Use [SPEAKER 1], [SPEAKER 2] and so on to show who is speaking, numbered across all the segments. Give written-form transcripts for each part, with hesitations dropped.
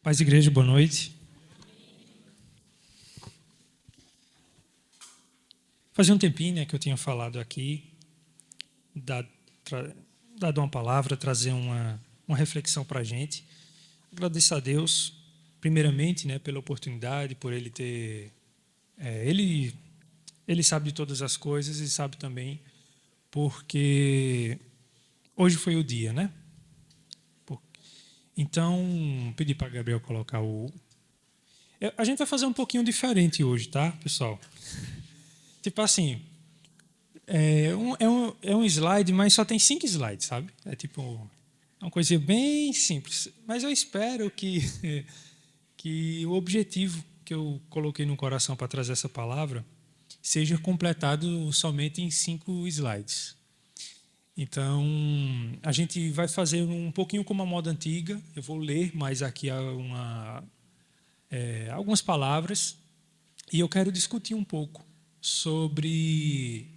[SPEAKER 1] Paz, igreja, boa noite. Fazia um tempinho, que eu tinha falado aqui, dado uma palavra, trazer uma reflexão para a gente. Agradeço a Deus, primeiramente, pela oportunidade, por Ele ter... Ele sabe de todas as coisas e sabe também porque hoje foi o dia, né? Então, pedi para Gabriel colocar o... A gente vai fazer um pouquinho diferente hoje, tá, pessoal? Tipo assim, é um slide, mas só tem 5 slides, sabe? É uma coisinha bem simples. Mas eu espero que o objetivo que eu coloquei no coração para trazer essa palavra seja completado somente em 5 slides. Então, a gente vai fazer um pouquinho como a moda antiga. Eu vou ler mais aqui algumas palavras e eu quero discutir um pouco sobre,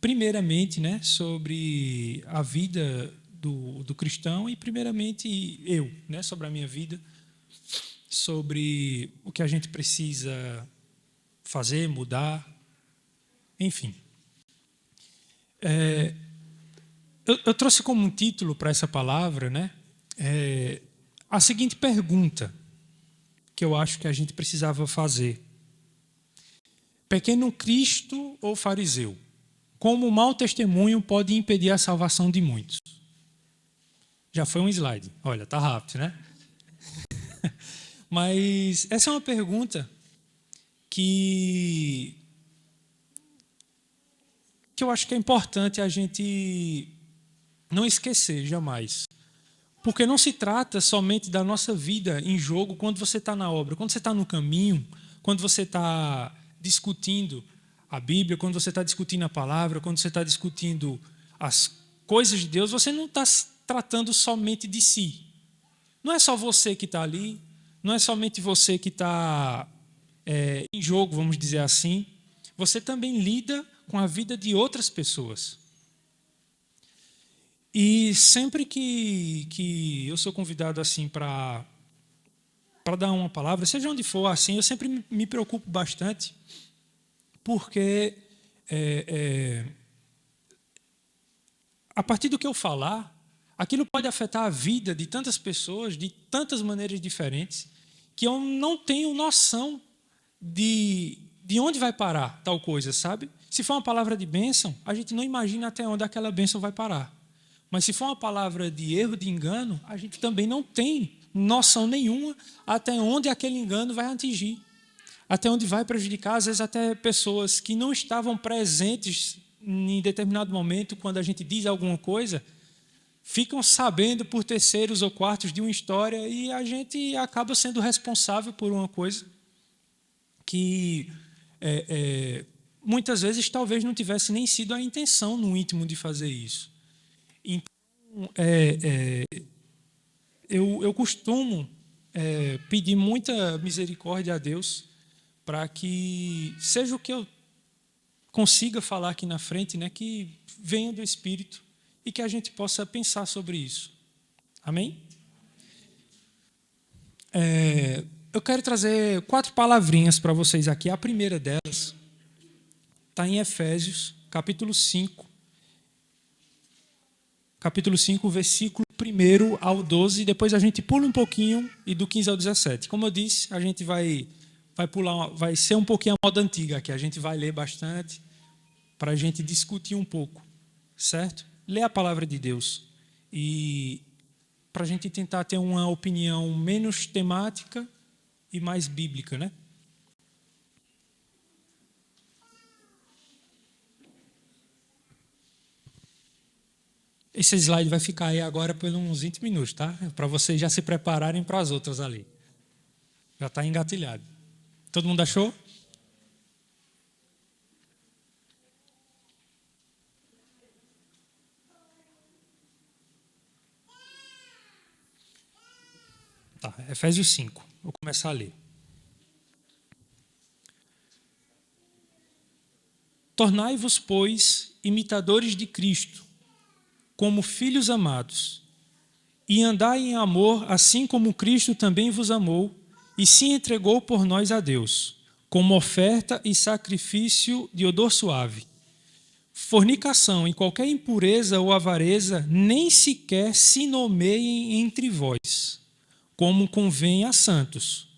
[SPEAKER 1] primeiramente, sobre a vida do cristão e, primeiramente, sobre a minha vida, sobre o que a gente precisa fazer, mudar, enfim. Eu trouxe como um título para essa palavra, a seguinte pergunta que eu acho que a gente precisava fazer. Pequeno Cristo ou fariseu? Como o mau testemunho pode impedir a salvação de muitos? Já foi um slide. Olha, tá rápido, né? Mas essa é uma pergunta que eu acho que é importante a gente não esquecer jamais. Porque não se trata somente da nossa vida em jogo quando você está na obra, quando você está no caminho, quando você está discutindo a Bíblia, quando você está discutindo a palavra, quando você está discutindo as coisas de Deus, você não está tratando somente de si. Não é só você que está ali, não é somente você que está em jogo, vamos dizer assim. Você também lida com a vida de outras pessoas. E sempre que eu sou convidado assim para dar uma palavra, seja onde for assim, eu sempre me preocupo bastante, porque a partir do que eu falar, aquilo pode afetar a vida de tantas pessoas, de tantas maneiras diferentes, que eu não tenho noção de onde vai parar tal coisa, sabe? Se for uma palavra de bênção, a gente não imagina até onde aquela bênção vai parar. Mas se for uma palavra de erro, de engano, a gente também não tem noção nenhuma até onde aquele engano vai atingir. Até onde vai prejudicar, às vezes até pessoas que não estavam presentes em determinado momento, quando a gente diz alguma coisa, ficam sabendo por terceiros ou quartos de uma história e a gente acaba sendo responsável por uma coisa que muitas vezes talvez não tivesse nem sido a intenção no íntimo de fazer isso. Então, eu costumo pedir muita misericórdia a Deus para que seja o que eu consiga falar aqui na frente, que venha do Espírito e que a gente possa pensar sobre isso. Amém? Eu quero trazer 4 palavrinhas para vocês aqui. A primeira delas está em Efésios, capítulo 5. Capítulo 5, versículo 1 ao 12. Depois a gente pula um pouquinho e do 15 ao 17. Como eu disse, a gente vai pular, vai ser um pouquinho a moda antiga aqui. A gente vai ler bastante para a gente discutir um pouco, certo? Ler a palavra de Deus e para a gente tentar ter uma opinião menos temática e mais bíblica, né? Esse slide vai ficar aí agora por uns 20 minutos, tá? Para vocês já se prepararem para as outras ali. Já está engatilhado. Todo mundo achou? Tá, Efésios 5. Vou começar a ler. Tornai-vos, pois, imitadores de Cristo, como filhos amados, e andai em amor, assim como Cristo também vos amou e se entregou por nós a Deus, como oferta e sacrifício de odor suave. Fornicação e qualquer impureza ou avareza nem sequer se nomeiem entre vós, como convém a santos,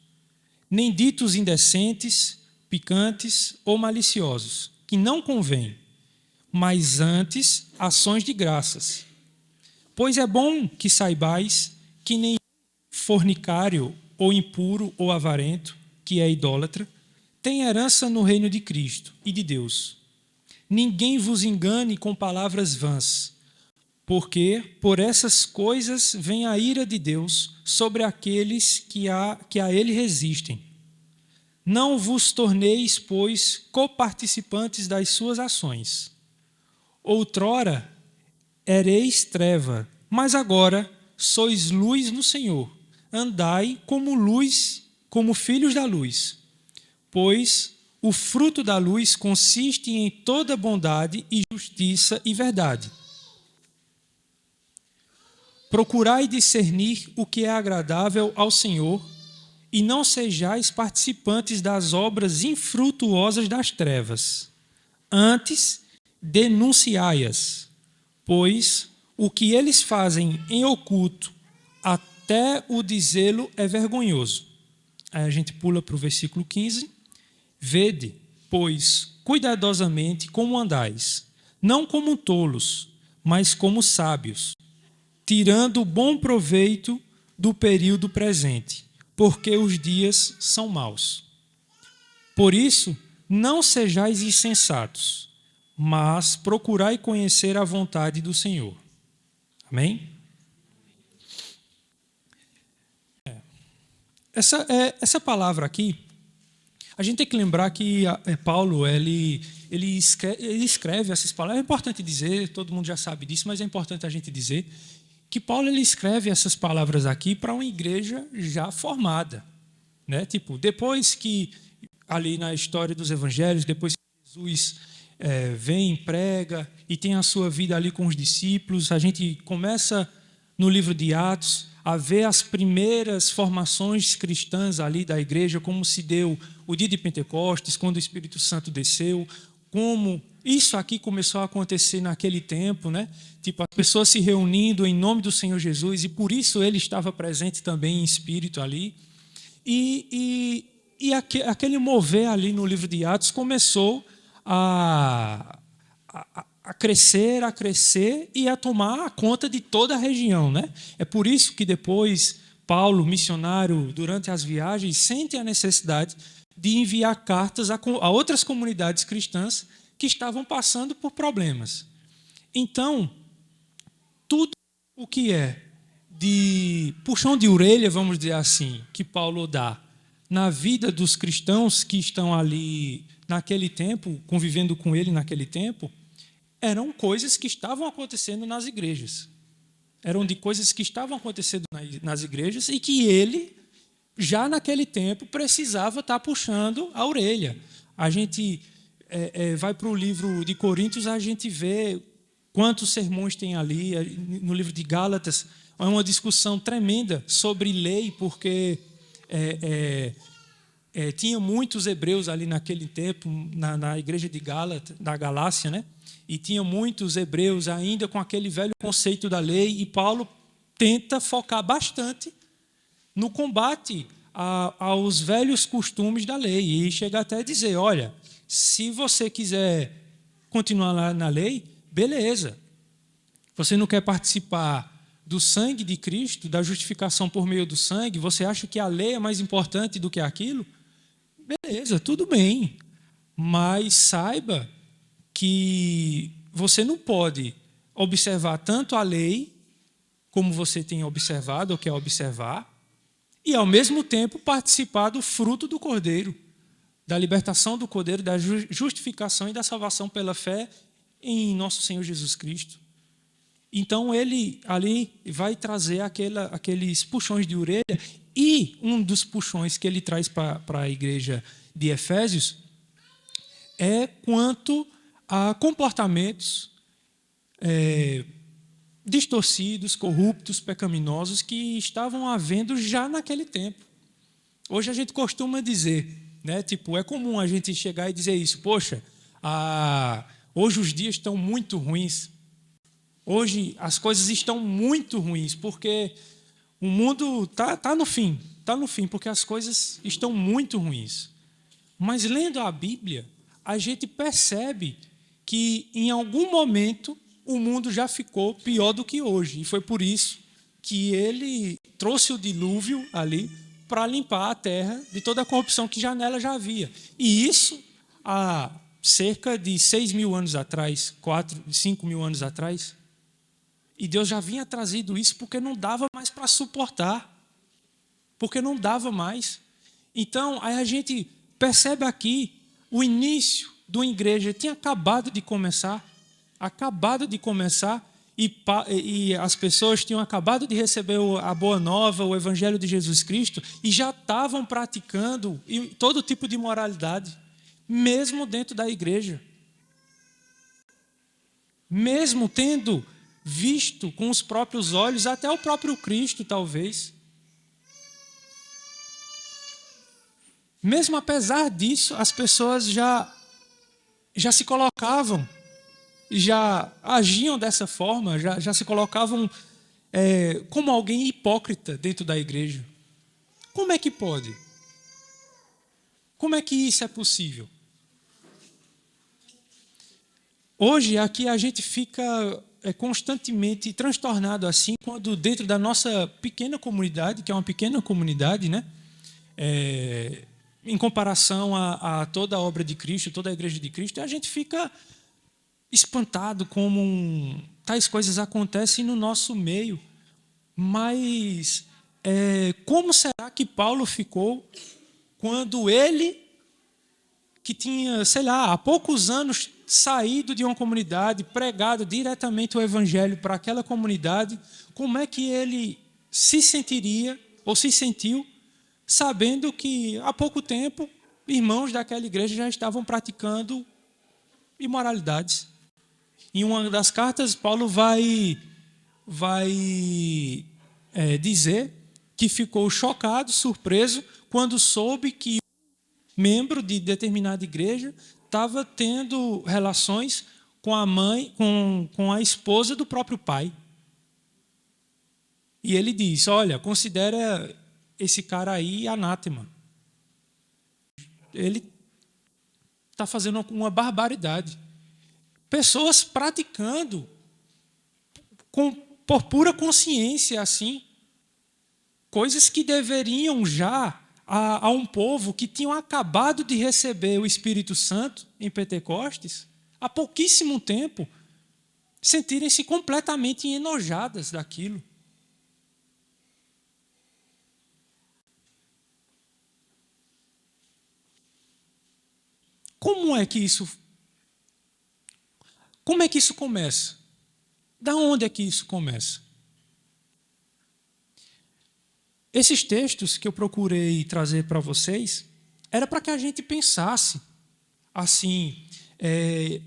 [SPEAKER 1] nem ditos indecentes, picantes ou maliciosos, que não convém, mas antes ações de graças. Pois é bom que saibais que nenhum fornicário ou impuro ou avarento, que é idólatra, tem herança no reino de Cristo e de Deus. Ninguém vos engane com palavras vãs, porque por essas coisas vem a ira de Deus sobre aqueles que a ele resistem. Não vos torneis, pois, coparticipantes das suas ações. Outrora ereis treva, mas agora sois luz no Senhor. Andai como luz, como filhos da luz. Pois o fruto da luz consiste em toda bondade e justiça e verdade. Procurai discernir o que é agradável ao Senhor e não sejais participantes das obras infrutuosas das trevas. Antes, denunciai-as, pois o que eles fazem em oculto, até o dizê-lo é vergonhoso. Aí a gente pula para o versículo 15. Vede, pois, cuidadosamente como andais, não como tolos, mas como sábios, tirando bom proveito do período presente, porque os dias são maus. Por isso, não sejais insensatos, mas procurai conhecer a vontade do Senhor. Amém? Essa palavra aqui, a gente tem que lembrar que Paulo ele escreve essas palavras. É importante dizer, todo mundo já sabe disso, mas é importante a gente dizer que Paulo ele escreve essas palavras aqui para uma igreja já formada, né? Tipo, depois que ali na história dos evangelhos, depois que Jesus vem, prega e tem a sua vida ali com os discípulos, a gente começa no livro de Atos a ver as primeiras formações cristãs ali da igreja, como se deu o dia de Pentecostes, quando o Espírito Santo desceu, como isso aqui começou a acontecer naquele tempo, né? Tipo, as pessoas se reunindo em nome do Senhor Jesus, e por isso ele estava presente também em espírito ali. E aquele mover ali no livro de Atos começou a crescer e a tomar conta de toda a região, né? É por isso que depois Paulo, missionário, durante as viagens, sente a necessidade de enviar cartas a outras comunidades cristãs que estavam passando por problemas. Então, tudo o que é de puxão de orelha, vamos dizer assim, que Paulo dá na vida dos cristãos que estão ali naquele tempo, convivendo com ele naquele tempo, eram coisas que estavam acontecendo nas igrejas. Eram de coisas que estavam acontecendo nas igrejas e que ele, já naquele tempo, precisava estar puxando a orelha. A gente vai para o livro de Coríntios, a gente vê quantos sermões tem ali. No livro de Gálatas, é uma discussão tremenda sobre lei, porque tinha muitos hebreus ali naquele tempo, na igreja de Gálatas, da Galácia, né? E tinha muitos hebreus ainda com aquele velho conceito da lei, e Paulo tenta focar bastante no combate aos velhos costumes da lei, e chega até a dizer, olha, se você quiser continuar lá na lei, beleza. Você não quer participar do sangue de Cristo, da justificação por meio do sangue, você acha que a lei é mais importante do que aquilo? Beleza, tudo bem, mas saiba que você não pode observar tanto a lei como você tem observado ou quer observar, e ao mesmo tempo participar do fruto do Cordeiro, da libertação do Cordeiro, da justificação e da salvação pela fé em nosso Senhor Jesus Cristo. Então ele ali vai trazer aqueles puxões de orelha, e um dos puxões que ele traz para a igreja de Efésios é quanto a comportamentos distorcidos, corruptos, pecaminosos que estavam havendo já naquele tempo. Hoje a gente costuma dizer, né, tipo, é comum a gente chegar e dizer isso, poxa, hoje os dias estão muito ruins. Hoje as coisas estão muito ruins, porque o mundo tá no fim, porque as coisas estão muito ruins. Mas lendo a Bíblia, a gente percebe que em algum momento o mundo já ficou pior do que hoje. E foi por isso que ele trouxe o dilúvio ali para limpar a terra de toda a corrupção que já nela já havia. E isso há cerca de 6.000 anos atrás, 5.000 anos atrás. E Deus já vinha trazido isso porque não dava mais para suportar. Porque não dava mais. Então, aí a gente percebe aqui o início de uma igreja tinha acabado de começar, e as pessoas tinham acabado de receber a boa nova, o evangelho de Jesus Cristo, e já estavam praticando todo tipo de moralidade, mesmo dentro da igreja. Mesmo tendo visto com os próprios olhos, até o próprio Cristo, talvez. Mesmo apesar disso, as pessoas já se colocavam, já agiam dessa forma, já se colocavam como alguém hipócrita dentro da igreja. Como é que pode? Como é que isso é possível? Hoje, aqui a gente fica constantemente transtornado assim, quando dentro da nossa pequena comunidade, que é uma pequena comunidade, né? Em comparação a toda a obra de Cristo, toda a igreja de Cristo, a gente fica espantado como tais coisas acontecem no nosso meio. Mas como será que Paulo ficou quando ele, que tinha, sei lá, há poucos anos saído de uma comunidade, pregado diretamente o evangelho para aquela comunidade, como é que ele se sentiria ou se sentiu sabendo que há pouco tempo irmãos daquela igreja já estavam praticando imoralidades? Em uma das cartas, Paulo vai dizer que ficou chocado, surpreso, quando soube que um membro de determinada igreja estava tendo relações com a mãe, com a esposa do próprio pai. E ele diz, olha, considera esse cara aí anátema. Ele está fazendo uma barbaridade. Pessoas praticando por pura consciência, assim, coisas que deveriam já a um povo que tinham acabado de receber o Espírito Santo em Pentecostes, há pouquíssimo tempo, sentirem-se completamente enojadas daquilo. Como é que isso começa? Da onde é que isso começa? Esses textos que eu procurei trazer para vocês era para que a gente pensasse assim,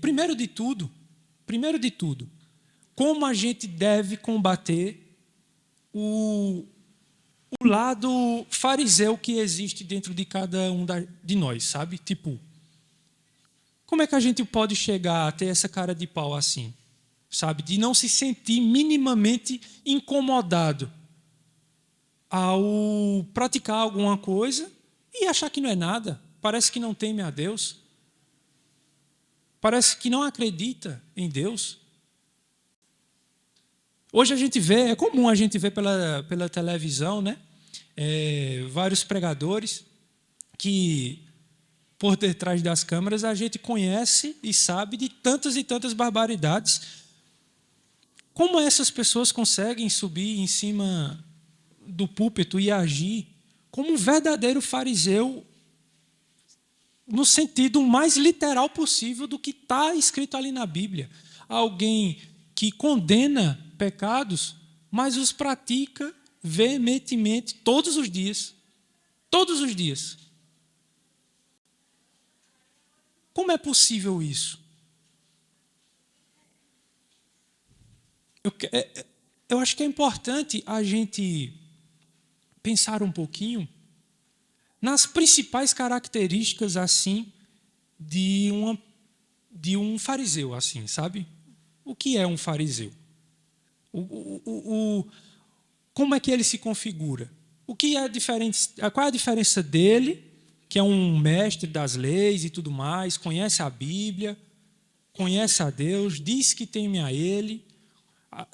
[SPEAKER 1] primeiro de tudo, como a gente deve combater o lado fariseu que existe dentro de cada um de nós, sabe? Tipo, como é que a gente pode chegar a ter essa cara de pau assim, sabe? De não se sentir minimamente incomodado ao praticar alguma coisa e achar que não é nada. Parece que não teme a Deus. Parece que não acredita em Deus. Hoje a gente vê, é comum a gente ver pela televisão, né? Vários pregadores que, por detrás das câmeras, a gente conhece e sabe de tantas e tantas barbaridades. Como essas pessoas conseguem subir em cima do púlpito e agir como um verdadeiro fariseu, no sentido mais literal possível do que está escrito ali na Bíblia? Alguém que condena pecados, mas os pratica veementemente todos os dias. Todos os dias. Como é possível isso? Eu acho que é importante a gente pensar um pouquinho nas principais características assim de um fariseu, assim, sabe? O que é um fariseu? Como é que ele se configura? O que é diferente? Qual é a diferença dele, que é um mestre das leis e tudo mais, conhece a Bíblia, conhece a Deus, diz que teme a Ele,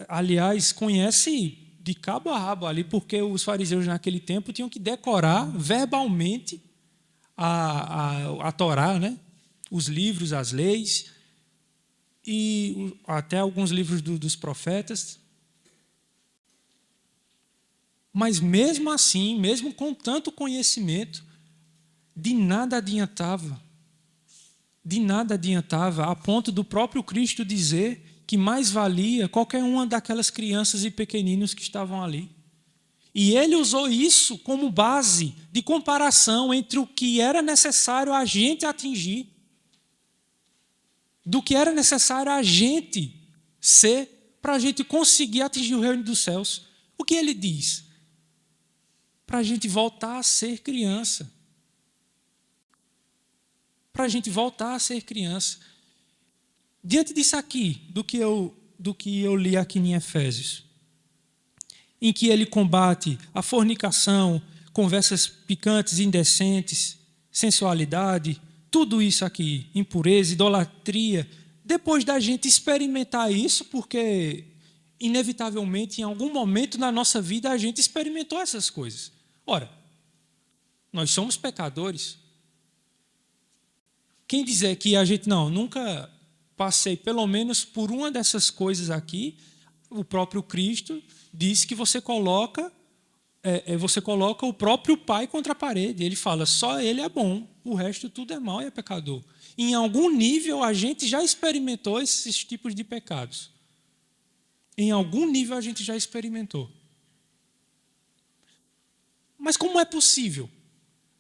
[SPEAKER 1] aliás, conhece de cabo a rabo ali, porque os fariseus naquele tempo tinham que decorar verbalmente a Torá, né? Os livros, as leis, e até alguns livros dos profetas. Mas mesmo assim, mesmo com tanto conhecimento, de nada adiantava. De nada adiantava, a ponto do próprio Cristo dizer que mais valia qualquer uma daquelas crianças e pequeninos que estavam ali. E ele usou isso como base de comparação entre o que era necessário a gente atingir, do que era necessário a gente ser, para a gente conseguir atingir o reino dos céus. O que ele diz? Para a gente voltar a ser criança. Para a gente voltar a ser criança. Diante disso aqui, do que eu li aqui em Efésios, em que ele combate a fornicação, conversas picantes, indecentes, sensualidade, tudo isso aqui, impureza, idolatria, depois da gente experimentar isso, porque inevitavelmente em algum momento na nossa vida a gente experimentou essas coisas. Ora, nós somos pecadores. Quem dizer que a gente nunca passei pelo menos por uma dessas coisas aqui, o próprio Cristo diz que você coloca o próprio Pai contra a parede. Ele fala, só Ele é bom, o resto tudo é mal e é pecador. Em algum nível a gente já experimentou esses tipos de pecados. Em algum nível a gente já experimentou. Mas como é possível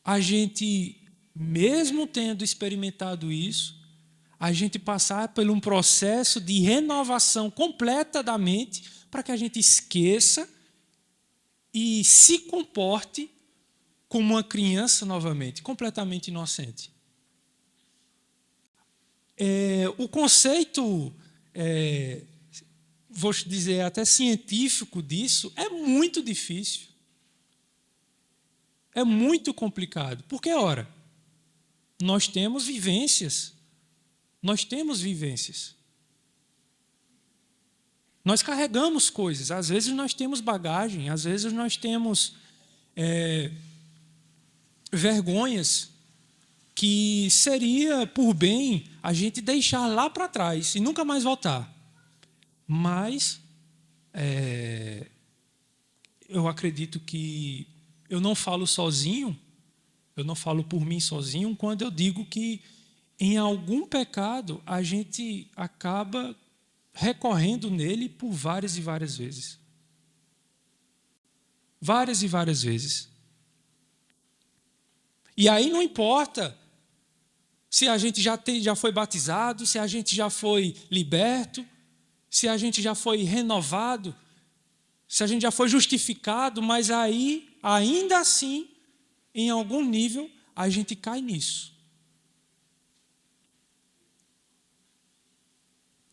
[SPEAKER 1] a gente, mesmo tendo experimentado isso, a gente passar por um processo de renovação completa da mente para que a gente esqueça e se comporte como uma criança novamente, completamente inocente? O conceito, vou dizer até científico disso, é muito difícil. É muito complicado. Porque, ora, nós temos vivências. Nós temos vivências. Nós carregamos coisas. Às vezes nós temos bagagem, às vezes nós temos vergonhas que seria por bem a gente deixar lá para trás e nunca mais voltar. Mas eu acredito que eu não falo sozinho, eu não falo por mim sozinho quando eu digo que em algum pecado a gente acaba recorrendo nele por várias e várias vezes. Várias e várias vezes. E aí não importa se a gente já foi batizado, se a gente já foi liberto, se a gente já foi renovado, se a gente já foi justificado, mas aí, ainda assim, em algum nível, a gente cai nisso.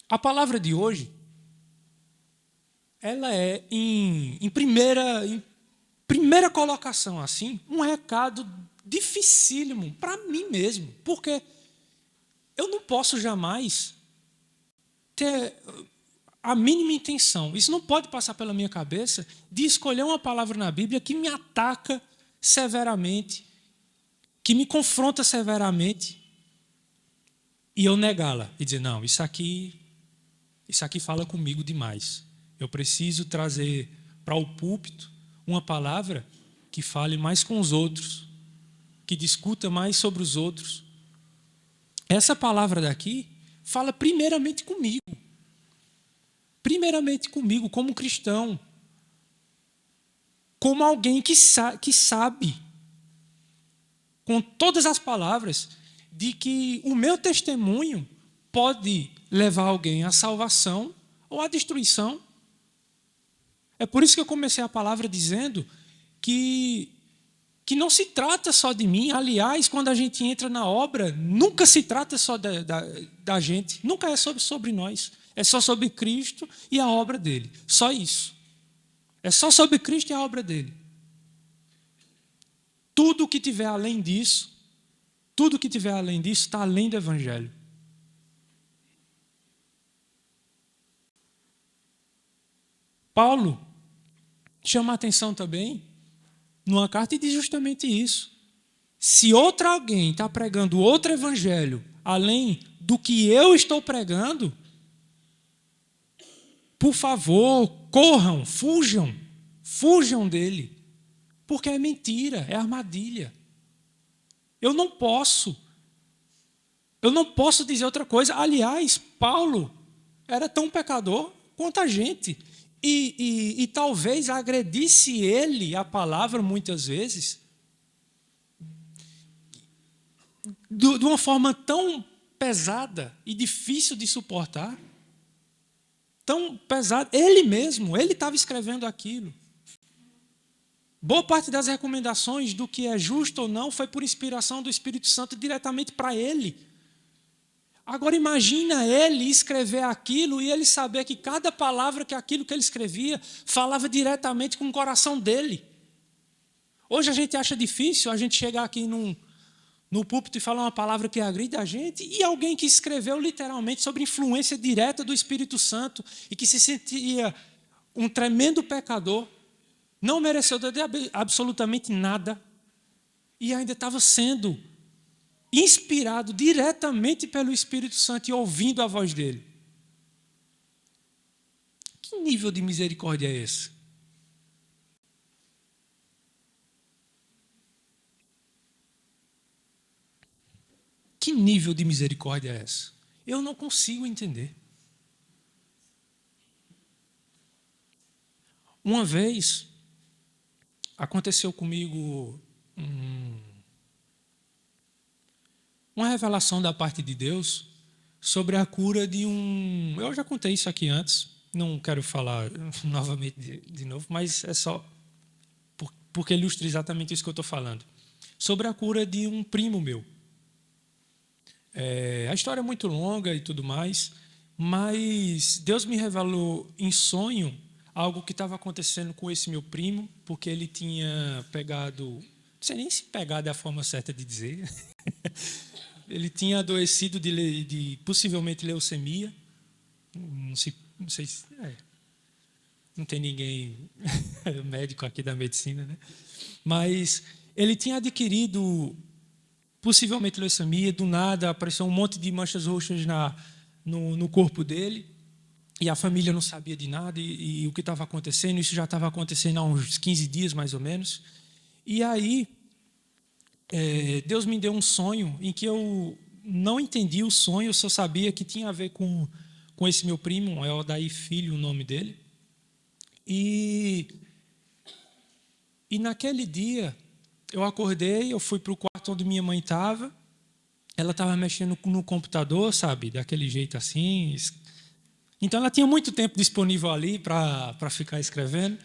[SPEAKER 1] A palavra de hoje, ela é, em primeira colocação, assim, um recado dificílimo para mim mesmo, porque eu não posso jamais ter a mínima intenção, isso não pode passar pela minha cabeça, de escolher uma palavra na Bíblia que me ataca severamente, que me confronta severamente, e eu negá-la e dizer, não, isso aqui fala comigo demais. Eu preciso trazer para o púlpito uma palavra que fale mais com os outros, que discuta mais sobre os outros. Essa palavra daqui fala primeiramente comigo. Primeiramente comigo, como cristão. Como alguém que sabe, com todas as palavras, de que o meu testemunho pode levar alguém à salvação ou à destruição. É por isso que eu comecei a palavra dizendo que não se trata só de mim. Aliás, quando a gente entra na obra, nunca se trata só da gente, nunca é sobre nós. É só sobre Cristo e a obra dele. Só isso. É só sobre Cristo e a obra dele. Tudo que tiver além disso, está além do Evangelho. Paulo chama a atenção também numa carta e diz justamente isso. Se alguém está pregando outro evangelho além do que eu estou pregando, por favor, corram, fujam dele, porque é mentira, é armadilha. Eu não posso dizer outra coisa. Aliás, Paulo era tão pecador quanto a gente. E talvez agredisse ele a palavra muitas vezes de uma forma tão pesada e difícil de suportar. Tão pesada. Ele estava escrevendo aquilo. Boa parte das recomendações do que é justo ou não foi por inspiração do Espírito Santo diretamente para ele. Agora imagina ele escrever aquilo e ele saber que cada palavra que aquilo que ele escrevia falava diretamente com o coração dele. Hoje a gente acha difícil a gente chegar aqui no púlpito e falar uma palavra que agride a gente, e alguém que escreveu literalmente sobre influência direta do Espírito Santo e que se sentia um tremendo pecador, não mereceu absolutamente nada e ainda estava sendo inspirado diretamente pelo Espírito Santo e ouvindo a voz dele. Que nível de misericórdia é esse? Que nível de misericórdia é esse? Eu não consigo entender. Uma vez, aconteceu comigo uma revelação da parte de Deus sobre a cura de um... Eu já contei isso aqui antes, não quero falar novamente de novo, mas é só porque ilustra exatamente isso que eu estou falando. Sobre a cura de um primo meu. A história é muito longa e tudo mais, mas Deus me revelou em sonho algo que estava acontecendo com esse meu primo, porque ele tinha pegado... Não sei nem se pegado é a forma certa de dizer... Ele tinha adoecido de possivelmente leucemia. Não sei se... não tem ninguém médico aqui da medicina, né? Mas ele tinha adquirido possivelmente leucemia. Do nada apareceu um monte de manchas roxas no corpo dele. E a família não sabia de nada. E o que estava acontecendo, isso já estava acontecendo há uns 15 dias, mais ou menos. E aí... Deus me deu um sonho em que eu não entendi o sonho, eu só sabia que tinha a ver com esse meu primo, é Odair Filho o nome dele. E naquele dia, eu acordei, eu fui para o quarto onde minha mãe estava, ela estava mexendo no computador, sabe, daquele jeito assim. Então, ela tinha muito tempo disponível ali para ficar escrevendo.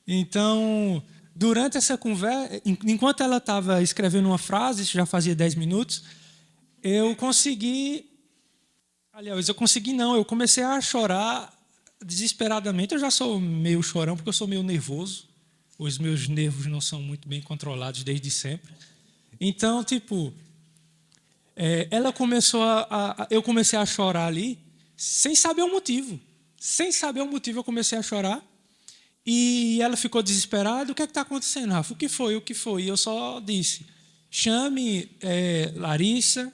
[SPEAKER 1] Então... Durante essa conversa, enquanto ela estava escrevendo uma frase, isso já fazia 10 minutos, eu comecei a chorar desesperadamente. Eu já sou meio chorão, porque eu sou meio nervoso. Os meus nervos não são muito bem controlados desde sempre. Então, ela começou eu comecei a chorar ali, sem saber o motivo. Sem saber o motivo, eu comecei a chorar. E ela ficou desesperada. O que está acontecendo, Rafa? O que foi? E eu só disse, chame Larissa,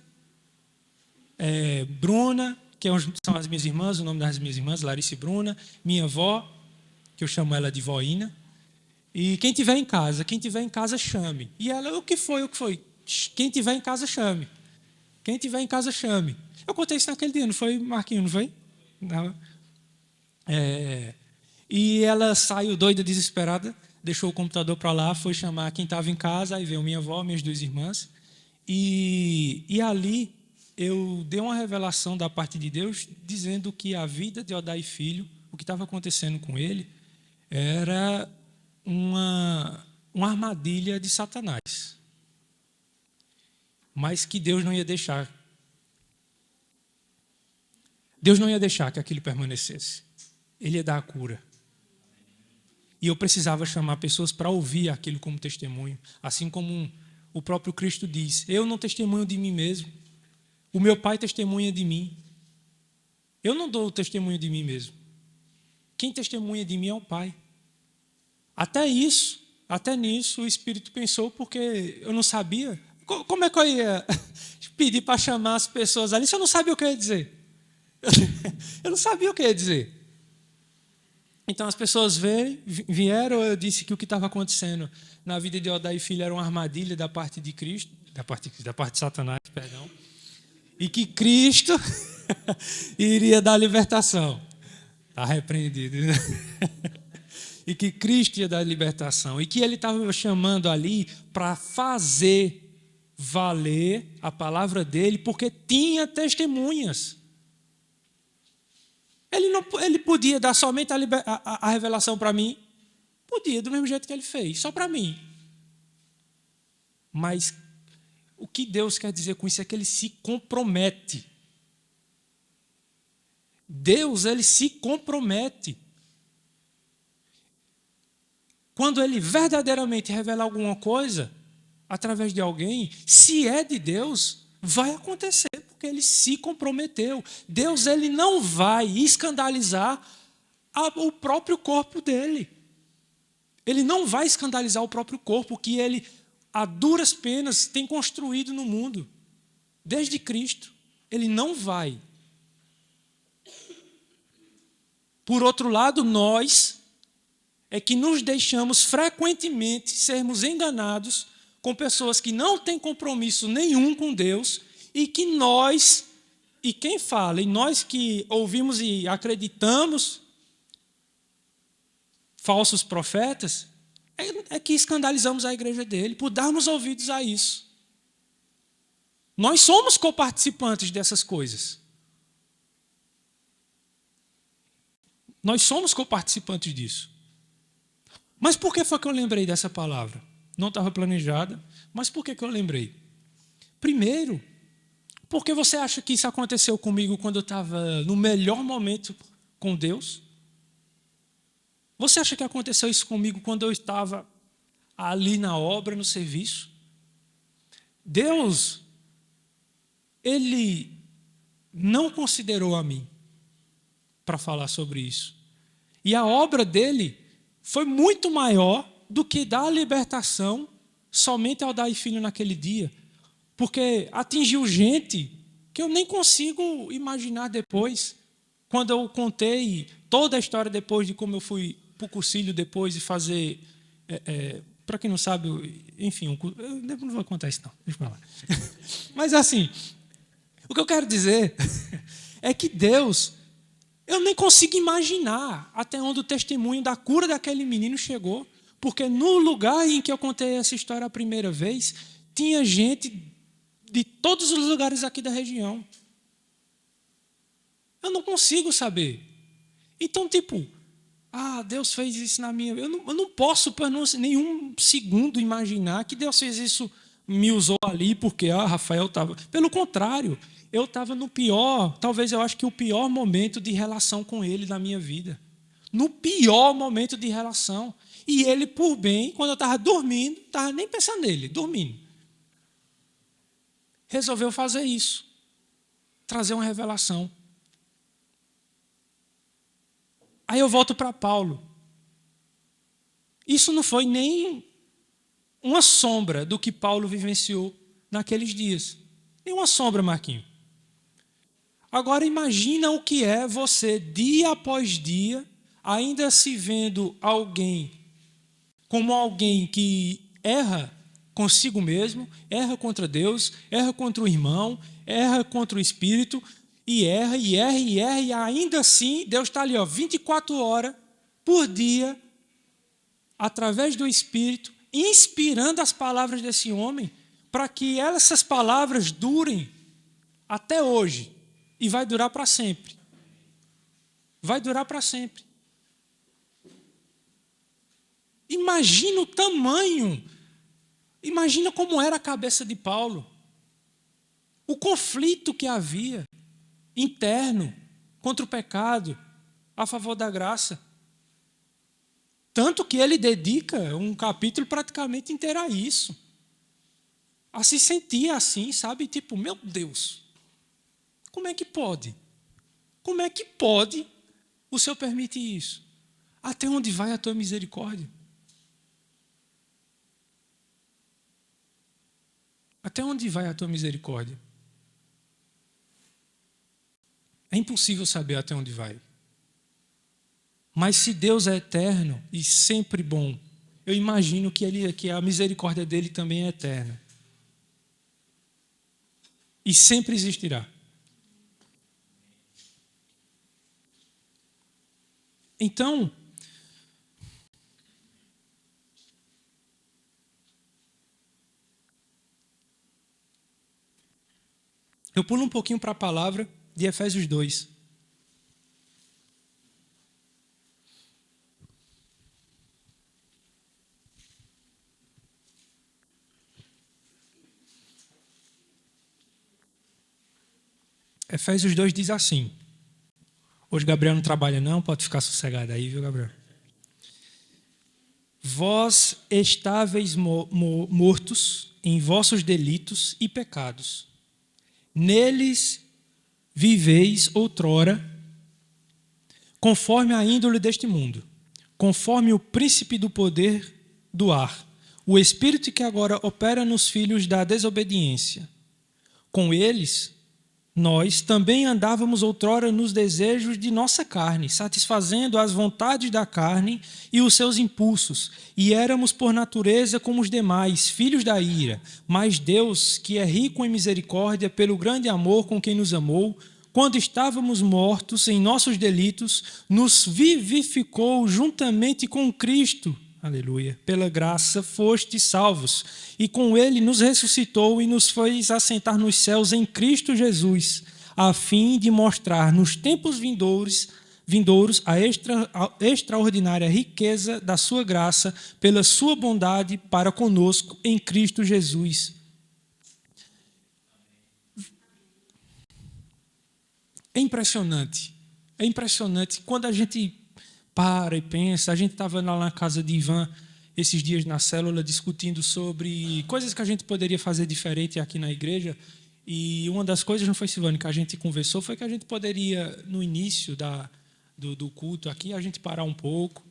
[SPEAKER 1] Bruna, que são as minhas irmãs, o nome das minhas irmãs, Larissa e Bruna, minha avó, que eu chamo ela de voína, e quem tiver em casa, chame. E ela, o que foi? Quem tiver em casa, chame. Eu contei isso naquele dia, não foi, Marquinhos, não foi? Não. E ela saiu doida, desesperada, deixou o computador para lá, foi chamar quem estava em casa, aí veio minha avó, minhas duas irmãs, e ali eu dei uma revelação da parte de Deus, dizendo que a vida de Odair Filho, o que estava acontecendo com ele, era uma armadilha de Satanás. Mas que Deus não ia deixar. Deus não ia deixar que aquilo permanecesse. Ele ia dar a cura. E eu precisava chamar pessoas para ouvir aquilo como testemunho. Assim como o próprio Cristo diz: eu não testemunho de mim mesmo. O meu Pai testemunha de mim. Eu não dou o testemunho de mim mesmo. Quem testemunha de mim é o Pai. Até nisso, o Espírito pensou, porque eu não sabia. Como é que eu ia pedir para chamar as pessoas ali se eu não sabia o que eu ia dizer? Eu não sabia o que eu ia dizer. Então as pessoas vieram, eu disse que o que estava acontecendo na vida de Odair Filho era uma armadilha da parte de Cristo, da parte de Satanás, perdão, e que Cristo iria dar libertação. Está repreendido. E que Cristo ia dar libertação. E que ele estava chamando ali para fazer valer a palavra dele, porque tinha testemunhas. Ele podia dar somente a revelação para mim? Podia, do mesmo jeito que ele fez, só para mim. Mas o que Deus quer dizer com isso é que ele se compromete. Deus, ele se compromete. Quando ele verdadeiramente revela alguma coisa através de alguém, se é de Deus, vai acontecer, porque ele se comprometeu. Deus, ele não vai escandalizar o próprio corpo dele. Ele não vai escandalizar o próprio corpo que ele, a duras penas, tem construído no mundo. Desde Cristo. Ele não vai. Por outro lado, nós é que nos deixamos frequentemente sermos enganados com pessoas que não têm compromisso nenhum com Deus e que nós, e quem fala, e nós que ouvimos e acreditamos falsos profetas, é que escandalizamos a igreja dele por darmos ouvidos a isso. Nós somos coparticipantes dessas coisas. Nós somos coparticipantes disso. Mas por que foi que eu lembrei dessa palavra? Não estava planejada, mas por que eu lembrei? Primeiro, porque você acha que isso aconteceu comigo quando eu estava no melhor momento com Deus? Você acha que aconteceu isso comigo quando eu estava ali na obra, no serviço? Deus, ele não considerou a mim para falar sobre isso. E a obra dele foi muito maior do que dar libertação somente ao Odair Filho naquele dia. Porque atingiu gente que eu nem consigo imaginar depois. Quando eu contei toda a história depois de como eu fui para o cursilho depois de fazer... para quem não sabe, enfim, eu não vou contar isso não, deixa eu falar. Mas assim, o que eu quero dizer é que Deus... Eu nem consigo imaginar até onde o testemunho da cura daquele menino chegou, porque no lugar em que eu contei essa história a primeira vez, tinha gente de todos os lugares aqui da região. Eu não consigo saber. Então, Deus fez isso na minha... Eu não posso, por nenhum segundo, imaginar que Deus fez isso, me usou ali, porque Rafael estava... Pelo contrário, eu estava no pior, talvez eu acho que o pior momento de relação com ele na minha vida. No pior momento de relação. E ele, por bem, quando eu estava dormindo, não estava nem pensando nele, dormindo. Resolveu fazer isso. Trazer uma revelação. Aí eu volto para Paulo. Isso não foi nem uma sombra do que Paulo vivenciou naqueles dias. Nem uma sombra, Marquinhos. Agora imagina o que é você, dia após dia, ainda se vendo alguém como alguém que erra consigo mesmo, erra contra Deus, erra contra o irmão, erra contra o Espírito, e erra, e ainda assim Deus está ali, 24 horas por dia, através do Espírito, inspirando as palavras desse homem, para que essas palavras durem até hoje. E vai durar para sempre. Vai durar para sempre. Imagina o tamanho, imagina como era a cabeça de Paulo, o conflito que havia interno contra o pecado, a favor da graça. Tanto que ele dedica um capítulo praticamente inteiro a isso. A se sentir assim, sabe? Tipo, meu Deus, como é que pode? Como é que pode o Senhor permitir isso? Até onde vai a tua misericórdia? Até onde vai a tua misericórdia? É impossível saber até onde vai. Mas se Deus é eterno e sempre bom, eu imagino que a misericórdia dele também é eterna. E sempre existirá. Então, eu pulo um pouquinho para a palavra de Efésios 2. Efésios 2 diz assim. Hoje Gabriel não trabalha não, pode ficar sossegado aí, viu, Gabriel? Vós estáveis mortos em vossos delitos e pecados. Neles viveis outrora, conforme a índole deste mundo, conforme o príncipe do poder do ar, o espírito que agora opera nos filhos da desobediência. Com eles, nós também andávamos outrora nos desejos de nossa carne, satisfazendo as vontades da carne e os seus impulsos, e éramos por natureza como os demais, filhos da ira. Mas Deus, que é rico em misericórdia, pelo grande amor com quem nos amou, quando estávamos mortos em nossos delitos, nos vivificou juntamente com Cristo. Aleluia. Pela graça fostes salvos, e com ele nos ressuscitou e nos fez assentar nos céus em Cristo Jesus, a fim de mostrar nos tempos vindouros a extraordinária riqueza da sua graça, pela sua bondade para conosco em Cristo Jesus. É impressionante quando a gente para e pensa. A gente estava lá na casa de Ivan esses dias na célula discutindo sobre coisas que a gente poderia fazer diferente aqui na igreja, e uma das coisas, não foi, Silvane, que a gente conversou, foi que a gente poderia, no início do culto aqui, a gente parar um pouco,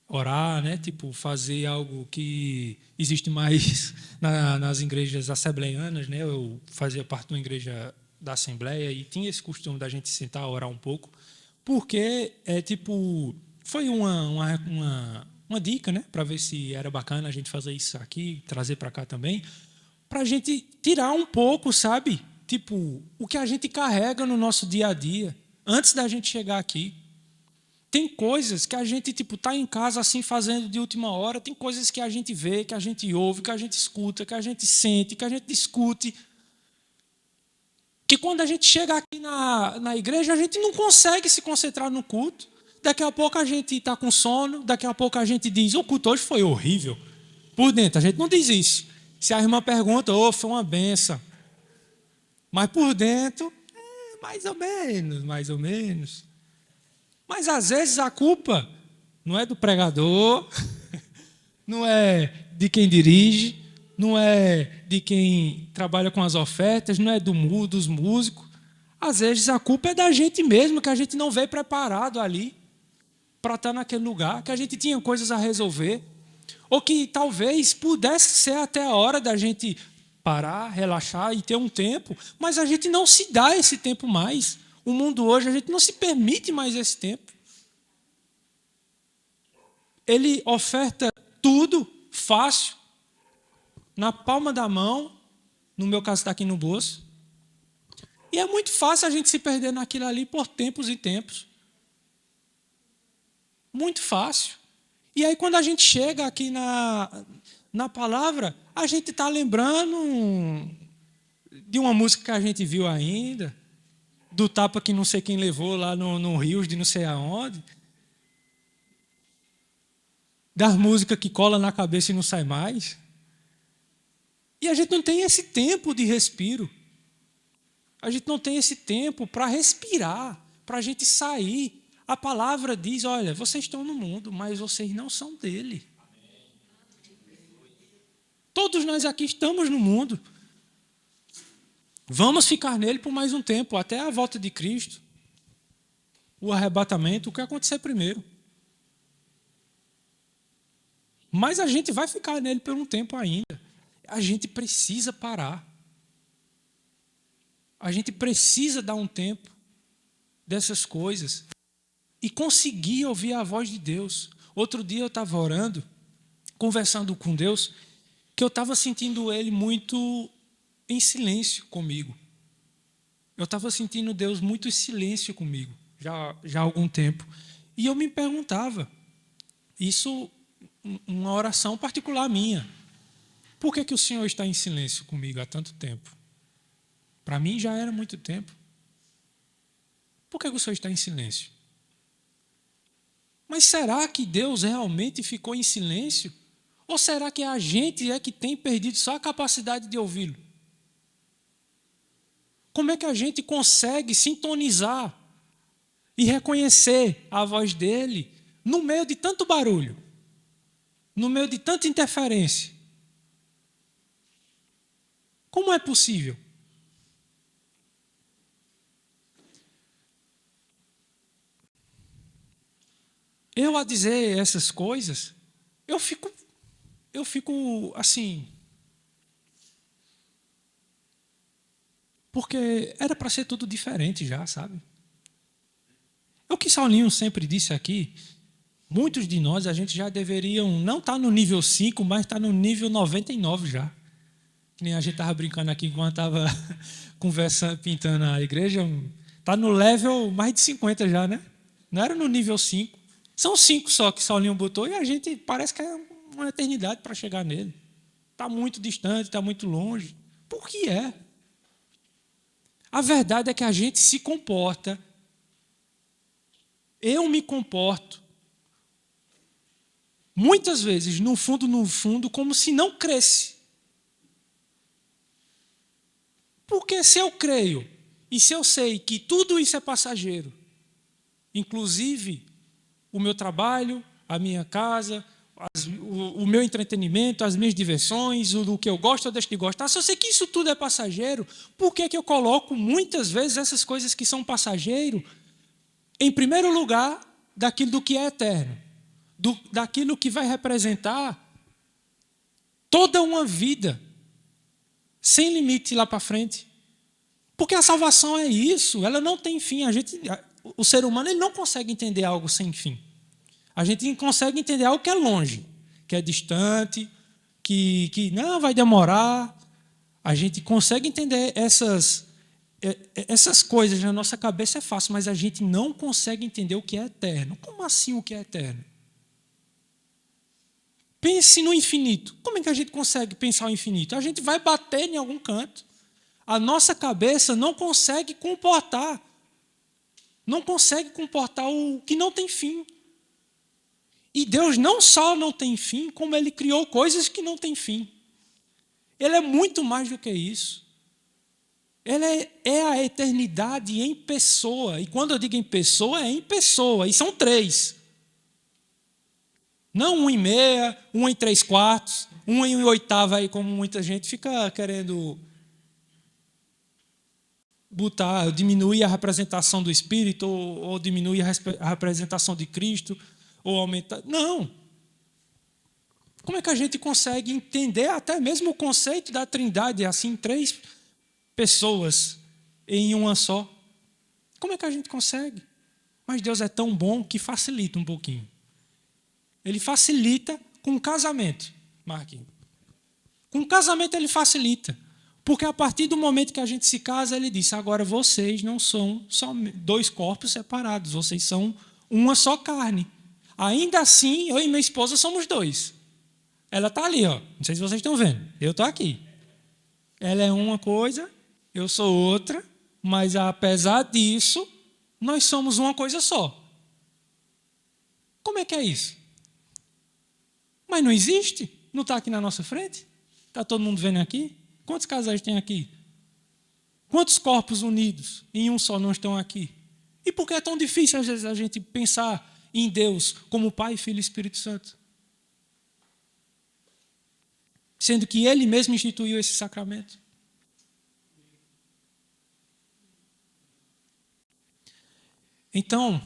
[SPEAKER 1] orar, né? Tipo, fazer algo que existe mais nas igrejas assembleianas, né? Eu fazia parte de uma igreja da Assembleia e tinha esse costume da gente sentar, orar um pouco, porque foi uma dica, né, para ver se era bacana a gente fazer isso aqui, trazer para cá também, para a gente tirar um pouco, sabe, tipo, o que a gente carrega no nosso dia a dia, antes da gente chegar aqui. Tem coisas que a gente tá em casa assim fazendo de última hora, tem coisas que a gente vê, que a gente ouve, que a gente escuta, que a gente sente, que a gente discute, que quando a gente chega aqui na igreja, a gente não consegue se concentrar no culto. Daqui a pouco a gente está com sono, daqui a pouco a gente diz, o culto hoje foi horrível. Por dentro, a gente não diz isso. Se a irmã pergunta, foi uma benção. Mas por dentro, mais ou menos, mais ou menos. Mas às vezes a culpa não é do pregador, não é de quem dirige, não é de quem trabalha com as ofertas, não é dos músicos. Às vezes a culpa é da gente mesmo, que a gente não veio preparado ali para estar naquele lugar, que a gente tinha coisas a resolver, ou que talvez pudesse ser até a hora da gente parar, relaxar e ter um tempo, mas a gente não se dá esse tempo mais. O mundo hoje, a gente não se permite mais esse tempo. Ele oferta tudo fácil, na palma da mão, no meu caso está aqui no bolso, e é muito fácil a gente se perder naquilo ali por tempos e tempos. Muito fácil. E aí, quando a gente chega aqui na palavra, a gente está lembrando de uma música que a gente viu ainda, do tapa que não sei quem levou lá no Rio de não sei aonde. das músicas que cola na cabeça e não sai mais. E a gente não tem esse tempo de respiro. A gente não tem esse tempo para respirar, para a gente sair. A palavra diz, olha, vocês estão no mundo, mas vocês não são dele. Todos nós aqui estamos no mundo. Vamos ficar nele por mais um tempo, até a volta de Cristo. O arrebatamento, o que acontecer primeiro. Mas a gente vai ficar nele por um tempo ainda. A gente precisa parar. A gente precisa dar um tempo dessas coisas e conseguir ouvir a voz de Deus. Outro dia eu estava orando, conversando com Deus, que eu estava sentindo Ele muito em silêncio comigo. Eu estava sentindo Deus muito em silêncio comigo, já há algum tempo. E eu me perguntava, isso uma oração particular minha, por que o Senhor está em silêncio comigo há tanto tempo? Para mim já era muito tempo. Por que o Senhor está em silêncio? Mas será que Deus realmente ficou em silêncio? Ou será que a gente é que tem perdido só a capacidade de ouvi-lo? Como é que a gente consegue sintonizar e reconhecer a voz dele no meio de tanto barulho, no meio de tanta interferência? Como é possível? Eu a dizer essas coisas, eu fico assim, porque era para ser tudo diferente já, sabe? É o que Saulinho sempre disse aqui, muitos de nós, a gente já deveriam não estar no nível 5, mas estar no nível 99 já. Que nem a gente estava brincando aqui enquanto estava conversando, pintando a igreja, está no level mais de 50 já, né? Não era no nível 5. São 5 só que Saulinho botou e a gente parece que é uma eternidade para chegar nele. Está muito distante, está muito longe. Por que é? A verdade é que a gente se comporta, eu me comporto, muitas vezes, no fundo, como se não cresce. Porque se eu creio e se eu sei que tudo isso é passageiro, inclusive o meu trabalho, a minha casa, o meu entretenimento, as minhas diversões, o que eu gosto ou deixo de gostar, se eu sei que isso tudo é passageiro, por que eu coloco muitas vezes essas coisas que são passageiro em primeiro lugar daquilo do que é eterno, daquilo que vai representar toda uma vida sem limite lá para frente? Porque a salvação é isso, ela não tem fim. O ser humano ele não consegue entender algo sem fim. A gente consegue entender algo que é longe, que é distante, que não vai demorar. A gente consegue entender essas coisas na nossa cabeça, é fácil, mas a gente não consegue entender o que é eterno. Como assim o que é eterno? Pense no infinito. Como é que a gente consegue pensar o infinito? A gente vai bater em algum canto. A nossa cabeça não consegue comportar o que não tem fim. E Deus não só não tem fim, como Ele criou coisas que não têm fim. Ele é muito mais do que isso. Ele é a eternidade em pessoa. E quando eu digo em pessoa, é em pessoa. E são 3. Não 1 em meia, 1 em 3/4, 1 em 1/8, aí, como muita gente fica querendo diminuir a representação do Espírito, ou diminuir a representação de Cristo, ou aumentar. Não. Como é que a gente consegue entender até mesmo o conceito da Trindade, assim, 3 pessoas em uma só? Como é que a gente consegue? Mas Deus é tão bom que facilita um pouquinho. Ele facilita com o casamento, Marquinhos. Com o casamento ele facilita. Porque a partir do momento que a gente se casa, ele diz, agora vocês não são só 2 corpos separados, vocês são uma só carne. Ainda assim, eu e minha esposa somos 2. Ela está ali, ó. Não sei se vocês estão vendo. Eu estou aqui. Ela é uma coisa, eu sou outra, mas apesar disso, nós somos uma coisa só. Como é que é isso? Mas não existe. Não está aqui na nossa frente. Está todo mundo vendo aqui? Quantos casais tem aqui? Quantos corpos unidos em um só não estão aqui? E por que é tão difícil, às vezes, a gente pensar em Deus como Pai, Filho e Espírito Santo? Sendo que Ele mesmo instituiu esse sacramento. Então,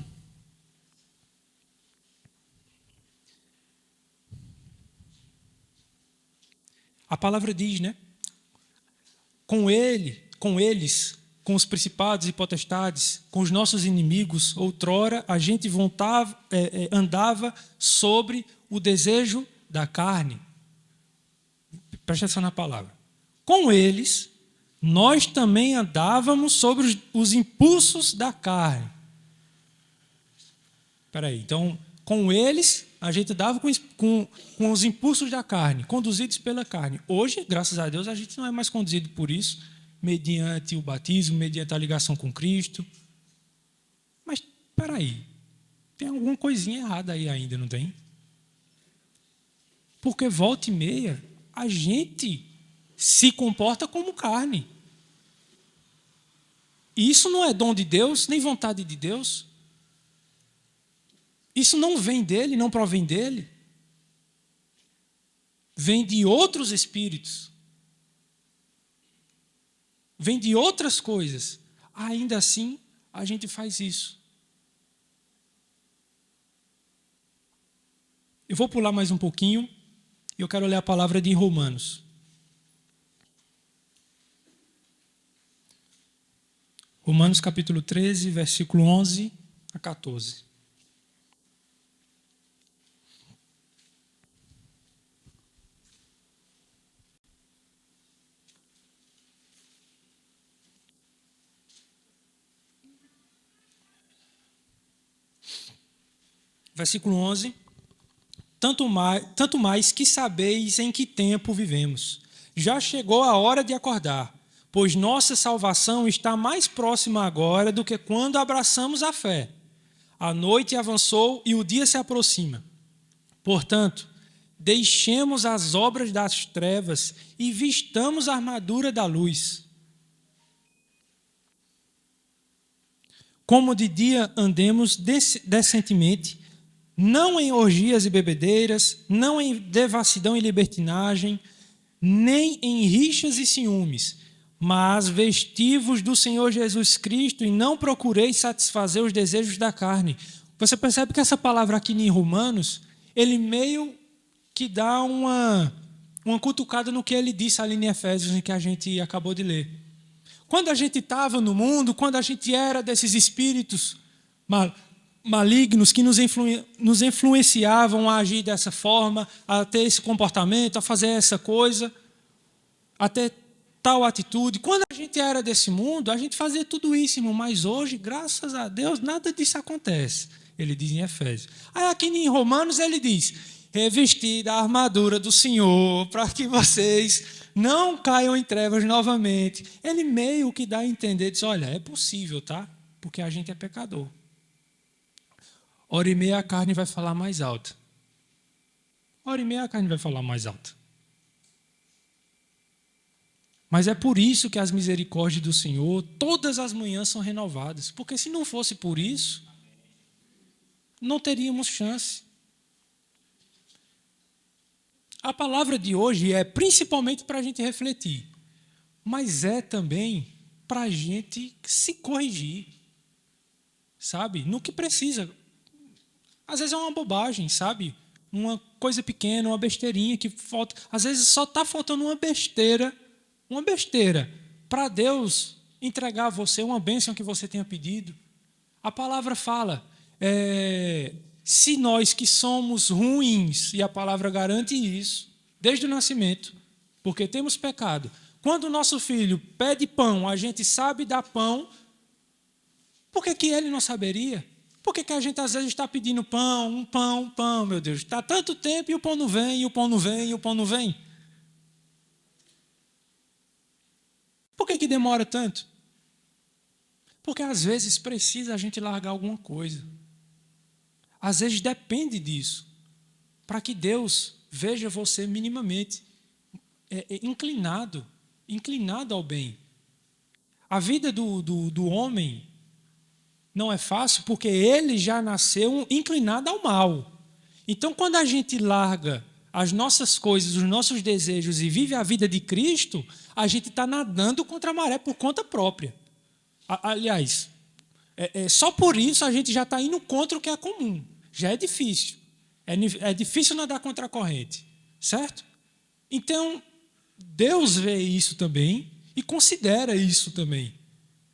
[SPEAKER 1] a palavra diz, né? Com eles, com os principados e potestades, com os nossos inimigos, outrora a gente andava sobre o desejo da carne. Presta atenção na palavra. Com eles, nós também andávamos sobre os impulsos da carne. Espera aí, então, com eles, a gente andava com os impulsos da carne, conduzidos pela carne. Hoje, graças a Deus, a gente não é mais conduzido por isso, mediante o batismo, mediante a ligação com Cristo. Mas, espera aí, tem alguma coisinha errada aí ainda, não tem? Porque volta e meia, a gente se comporta como carne. E isso não é dom de Deus, nem vontade de Deus. Isso não vem dele, não provém dele. Vem de outros espíritos. Vem de outras coisas. Ainda assim, a gente faz isso. Eu vou pular mais um pouquinho e eu quero ler a palavra de Romanos. Romanos capítulo 13, versículo 11 a 14. Versículo 11. Tanto mais que sabeis em que tempo vivemos. Já chegou a hora de acordar, pois nossa salvação está mais próxima agora do que quando abraçamos a fé. A noite avançou e o dia se aproxima. Portanto, deixemos as obras das trevas e vistamos a armadura da luz. Como de dia andemos decentemente, não em orgias e bebedeiras, não em devassidão e libertinagem, nem em rixas e ciúmes, mas vestivos do Senhor Jesus Cristo e não procureis satisfazer os desejos da carne. Você percebe que essa palavra aqui em Romanos, ele meio que dá uma cutucada no que ele disse ali em Efésios, em que a gente acabou de ler. Quando a gente estava no mundo, quando a gente era desses espíritos malignos que nos influenciavam a agir dessa forma, a ter esse comportamento, a fazer essa coisa, a ter tal atitude. Quando a gente era desse mundo, a gente fazia tudo isso, irmão, mas hoje, graças a Deus, nada disso acontece. Ele diz em Efésios. Aí aqui em Romanos ele diz, revestir a armadura do Senhor, para que vocês não caiam em trevas novamente. Ele meio que dá a entender, diz, olha, é possível, tá? Porque a gente é pecador. Hora e meia a carne vai falar mais alto. Hora e meia a carne vai falar mais alto. Mas é por isso que as misericórdias do Senhor, todas as manhãs são renovadas. Porque se não fosse por isso, não teríamos chance. A palavra de hoje é principalmente para a gente refletir, mas é também para a gente se corrigir, sabe? No que precisa. Às vezes é uma bobagem, sabe? Uma coisa pequena, uma besteirinha que falta. Às vezes só está faltando uma besteira para Deus entregar a você uma bênção que você tenha pedido. A palavra fala, se nós que somos ruins, e a palavra garante isso, desde o nascimento, porque temos pecado. Quando o nosso filho pede pão, a gente sabe dar pão, por que ele não saberia? Por que a gente às vezes está pedindo pão, pão, meu Deus? Está tanto tempo e o pão não vem, e o pão não vem, e o pão não vem. Por que demora tanto? Porque às vezes precisa a gente largar alguma coisa. Às vezes depende disso, para que Deus veja você minimamente inclinado ao bem. A vida do homem não é fácil porque ele já nasceu inclinado ao mal. Então, quando a gente larga as nossas coisas, os nossos desejos e vive a vida de Cristo, a gente está nadando contra a maré por conta própria. Aliás, só por isso a gente já está indo contra o que é comum. Já é difícil. É difícil nadar contra a corrente, certo? Então, Deus vê isso também e considera isso também.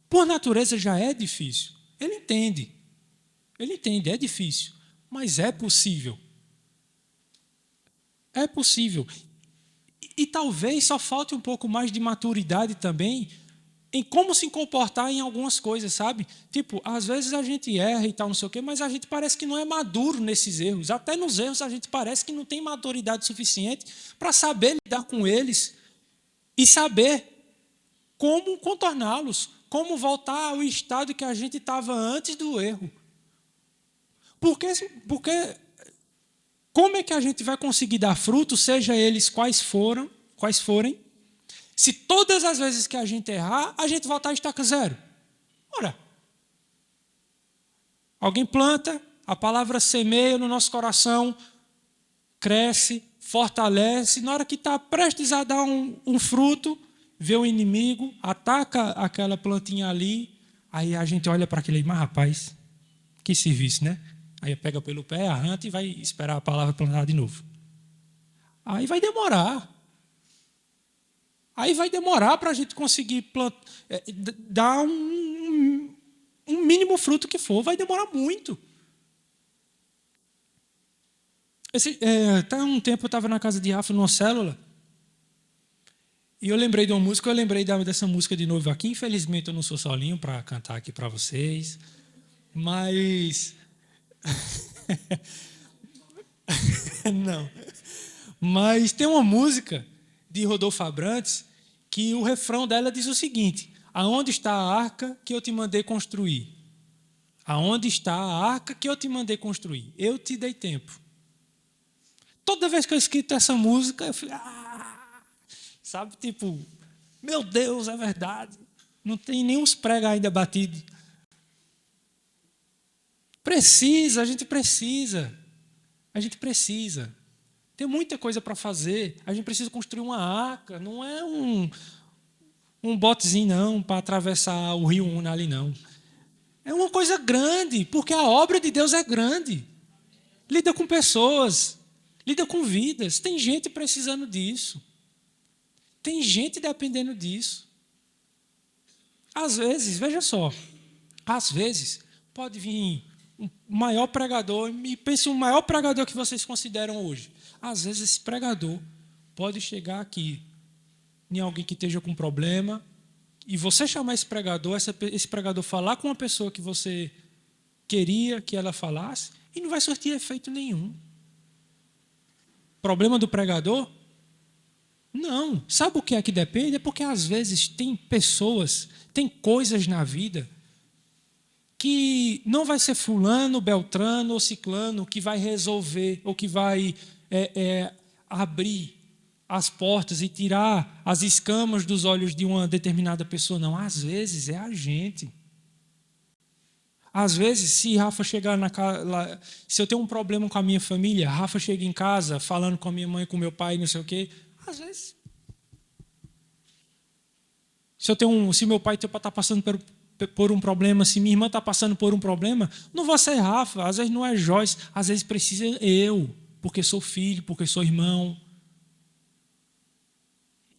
[SPEAKER 1] Por natureza já é difícil. Ele entende, é difícil, mas é possível. É possível. E talvez só falte um pouco mais de maturidade também em como se comportar em algumas coisas, sabe? Tipo, às vezes a gente erra e tal, não sei o quê, mas a gente parece que não é maduro nesses erros. Até nos erros a gente parece que não tem maturidade suficiente para saber lidar com eles e saber como contorná-los, como voltar ao estado que a gente estava antes do erro. Porque como é que a gente vai conseguir dar frutos, seja eles quais forem, se todas as vezes que a gente errar, a gente voltar a estaca zero? Ora, alguém planta, a palavra semeia no nosso coração, cresce, fortalece, na hora que está prestes a dar um fruto, vê o inimigo, ataca aquela plantinha ali, aí a gente olha para aquele, mas rapaz, que serviço, né? Aí pega pelo pé, arranca e vai esperar a palavra plantar de novo. Aí vai demorar. Para a gente conseguir dar um mínimo fruto que for, vai demorar muito. Até um tempo eu estava na casa de Rafa, numa célula, e eu lembrei de uma música, dessa música de novo aqui. Infelizmente eu não sou solinho para cantar aqui para vocês, mas... não. Mas tem uma música de Rodolfo Abrantes que o refrão dela diz o seguinte: aonde está a arca que eu te mandei construir? Aonde está a arca que eu te mandei construir? Eu te dei tempo. Toda vez que eu escuto essa música, eu fico... sabe, tipo, meu Deus, é verdade. Não tem nem uns pregos ainda batidos. A gente precisa. Tem muita coisa para fazer. A gente precisa construir uma arca. Não é um botezinho, não, para atravessar o rio Una ali, não. É uma coisa grande, porque a obra de Deus é grande. Lida com pessoas, lida com vidas. Tem gente precisando disso. Tem gente dependendo disso. Às vezes, veja só, pode vir o maior pregador, e pense o maior pregador que vocês consideram hoje. Às vezes esse pregador pode chegar aqui em alguém que esteja com problema, e você chamar esse pregador falar com uma pessoa que você queria que ela falasse, e não vai surtir efeito nenhum. Problema do pregador? Não. Sabe o que é que depende? É porque às vezes tem pessoas, tem coisas na vida que não vai ser fulano, beltrano ou ciclano que vai resolver ou que vai abrir as portas e tirar as escamas dos olhos de uma determinada pessoa. Não, às vezes é a gente. Às vezes, se Rafa chegar se eu tenho um problema com a minha família, Rafa chega em casa falando com a minha mãe, com o meu pai, não sei o quê, às vezes. Se meu pai está passando por um problema, se minha irmã está passando por um problema, não vai ser Rafa, às vezes não é Joyce, às vezes precisa eu, porque sou filho, porque sou irmão.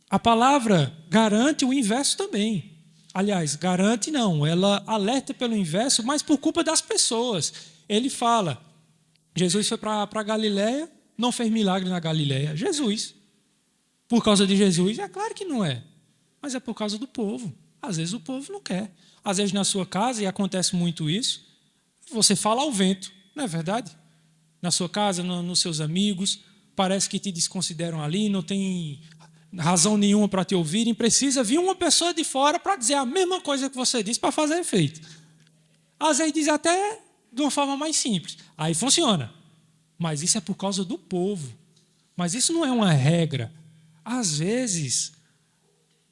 [SPEAKER 1] A palavra garante o inverso também. Aliás, garante não, ela alerta pelo inverso, mas por culpa das pessoas. Ele fala, Jesus foi para a Galileia, não fez milagre na Galileia. Jesus. Por causa de Jesus? É claro que não é. Mas é por causa do povo. Às vezes o povo não quer. Às vezes na sua casa, e acontece muito isso, você fala ao vento, não é verdade? Na sua casa, nos seus amigos, parece que te desconsideram ali, não tem razão nenhuma para te ouvirem, precisa vir uma pessoa de fora para dizer a mesma coisa que você disse para fazer efeito. Às vezes diz até de uma forma mais simples. Aí funciona. Mas isso é por causa do povo. Mas isso não é uma regra. Às vezes,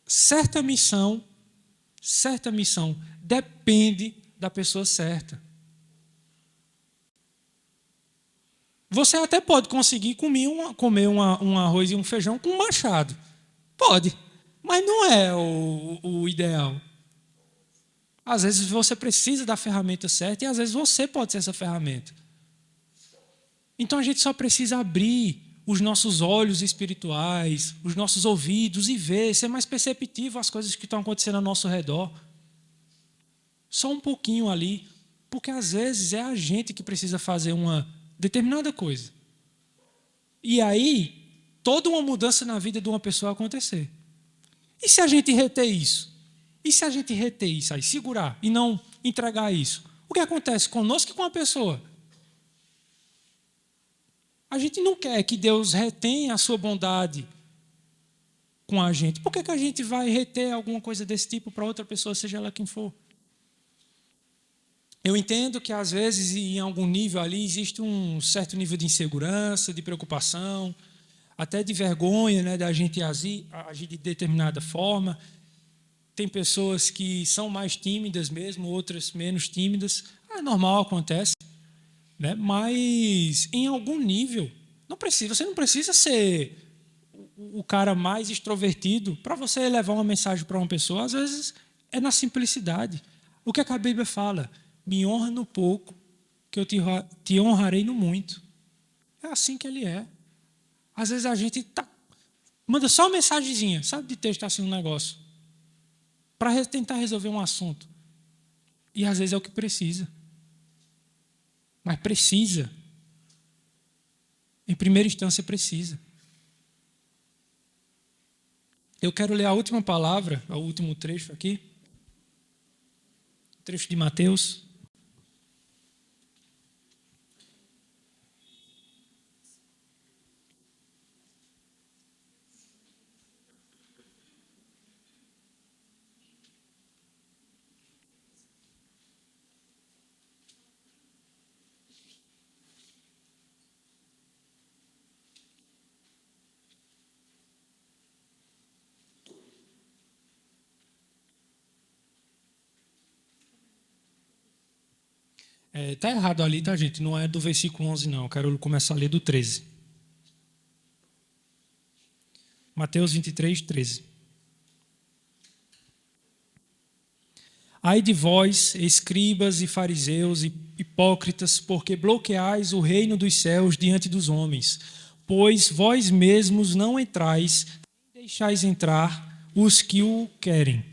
[SPEAKER 1] certa missão depende da pessoa certa. Você até pode conseguir comer um arroz e um feijão com um machado. Pode, mas não é o ideal. Às vezes você precisa da ferramenta certa e às vezes você pode ser essa ferramenta. Então a gente só precisa abrir os nossos olhos espirituais, os nossos ouvidos e ver, ser mais perceptivo às coisas que estão acontecendo ao nosso redor. Só um pouquinho ali, porque às vezes é a gente que precisa fazer uma determinada coisa. E aí, toda uma mudança na vida de uma pessoa acontecer. E se a gente reter isso? E se a gente reter isso aí, segurar e não entregar isso? O que acontece conosco e com a pessoa? A gente não quer que Deus retenha a sua bondade com a gente. Por que a gente vai reter alguma coisa desse tipo para outra pessoa, seja ela quem for? Eu entendo que, às vezes, em algum nível ali, existe um certo nível de insegurança, de preocupação, até de vergonha, né, da gente agir de determinada forma. Tem pessoas que são mais tímidas mesmo, outras menos tímidas. É normal, acontece. Né? Mas, em algum nível, você não precisa ser o cara mais extrovertido para você levar uma mensagem para uma pessoa. Às vezes, é na simplicidade. O que a Bíblia fala? Me honra no pouco, que eu te honrarei no muito. É assim que ele é. Às vezes a gente manda só uma mensagenzinha, sabe, de texto assim, um negócio, para tentar resolver um assunto. E às vezes é o que precisa. Mas precisa. Em primeira instância, precisa. Eu quero ler a última palavra, o último trecho aqui. Trecho de Mateus. Está errado ali, tá, gente? Não é do versículo 11, não. Eu quero começar a ler do 13. Mateus 23, 13. Ai de vós, escribas e fariseus e hipócritas, porque bloqueais o reino dos céus diante dos homens. Pois vós mesmos não entrais, nem deixais entrar os que o querem.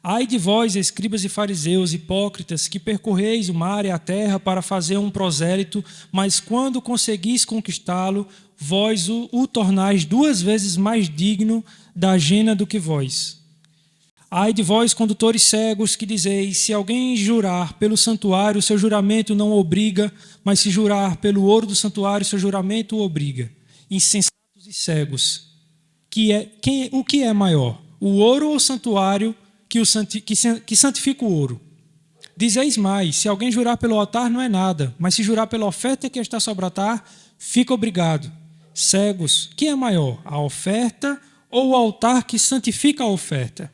[SPEAKER 1] Ai de vós, escribas e fariseus, hipócritas, que percorreis o mar e a terra para fazer um prosélito, mas quando conseguis conquistá-lo, vós o tornais 2 vezes mais digno da jena do que vós. Ai de vós, condutores cegos, que dizeis, se alguém jurar pelo santuário, seu juramento não o obriga, mas se jurar pelo ouro do santuário, seu juramento o obriga. Insensatos e cegos. O que é maior? O ouro ou o santuário que santifica o ouro? Dizeis mais, se alguém jurar pelo altar não é nada, mas se jurar pela oferta que está sobre o altar, fica obrigado. Cegos, que é maior, a oferta ou o altar que santifica a oferta?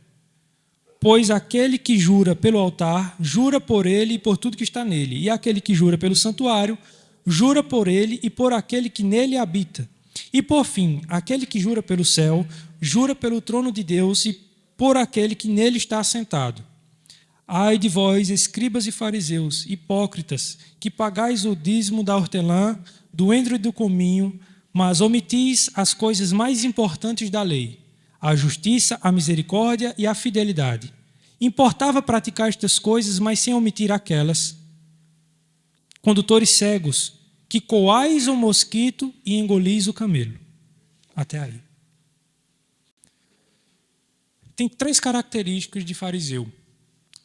[SPEAKER 1] Pois aquele que jura pelo altar, jura por ele e por tudo que está nele, e aquele que jura pelo santuário, jura por ele e por aquele que nele habita. E por fim, aquele que jura pelo céu, jura pelo trono de Deus e por aquele que nele está assentado. Ai de vós, escribas e fariseus, hipócritas, que pagais o dízimo da hortelã, do endro e do cominho, mas omitis as coisas mais importantes da lei, a justiça, a misericórdia e a fidelidade. Importava praticar estas coisas, mas sem omitir aquelas. Condutores cegos, que coais o mosquito e engolis o camelo. Até aí. Tem 3 características de fariseu.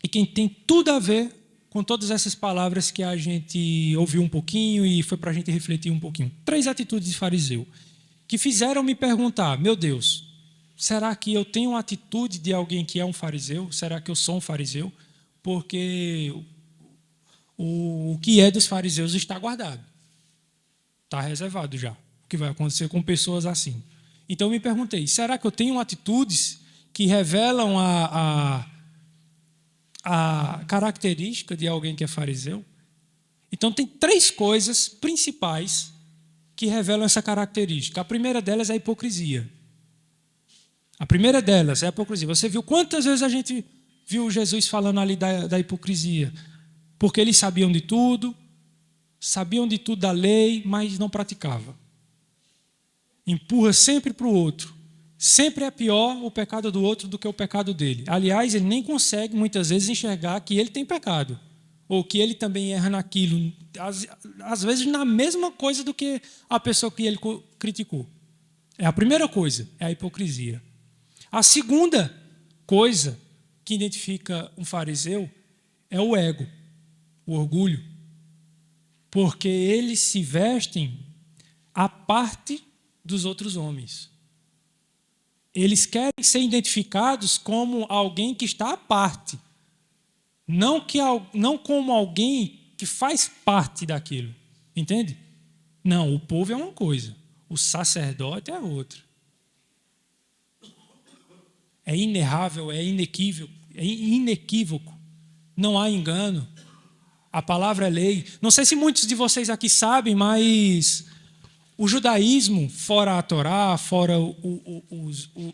[SPEAKER 1] E quem tem tudo a ver com todas essas palavras que a gente ouviu um pouquinho e foi para a gente refletir um pouquinho. 3 atitudes de fariseu que fizeram me perguntar, meu Deus, será que eu tenho uma atitude de alguém que é um fariseu? Será que eu sou um fariseu? Porque o que é dos fariseus está guardado. Está reservado já. que vai acontecer com pessoas assim. Então eu me perguntei, será que eu tenho atitudes que revelam a característica de alguém que é fariseu? Então tem 3 coisas principais que revelam essa característica. A primeira delas é a hipocrisia. A primeira delas é a hipocrisia. Você viu quantas vezes a gente viu Jesus falando ali da hipocrisia? Porque eles sabiam de tudo da lei, mas não praticavam. Empurra sempre para o outro. Sempre é pior o pecado do outro do que o pecado dele. Aliás, ele nem consegue muitas vezes enxergar que ele tem pecado. Ou que ele também erra naquilo. Às vezes na mesma coisa do que a pessoa que ele criticou. É a primeira coisa, é a hipocrisia. A segunda coisa que identifica um fariseu é o ego, o orgulho. Porque eles se vestem à parte dos outros homens. Eles querem ser identificados como alguém que está à parte, não como alguém que faz parte daquilo. Entende? Não, o povo é uma coisa, o sacerdote é outra. É inerrável, é inequívoco. Não há engano. A palavra é lei. Não sei se muitos de vocês aqui sabem, mas o judaísmo, fora a Torá, fora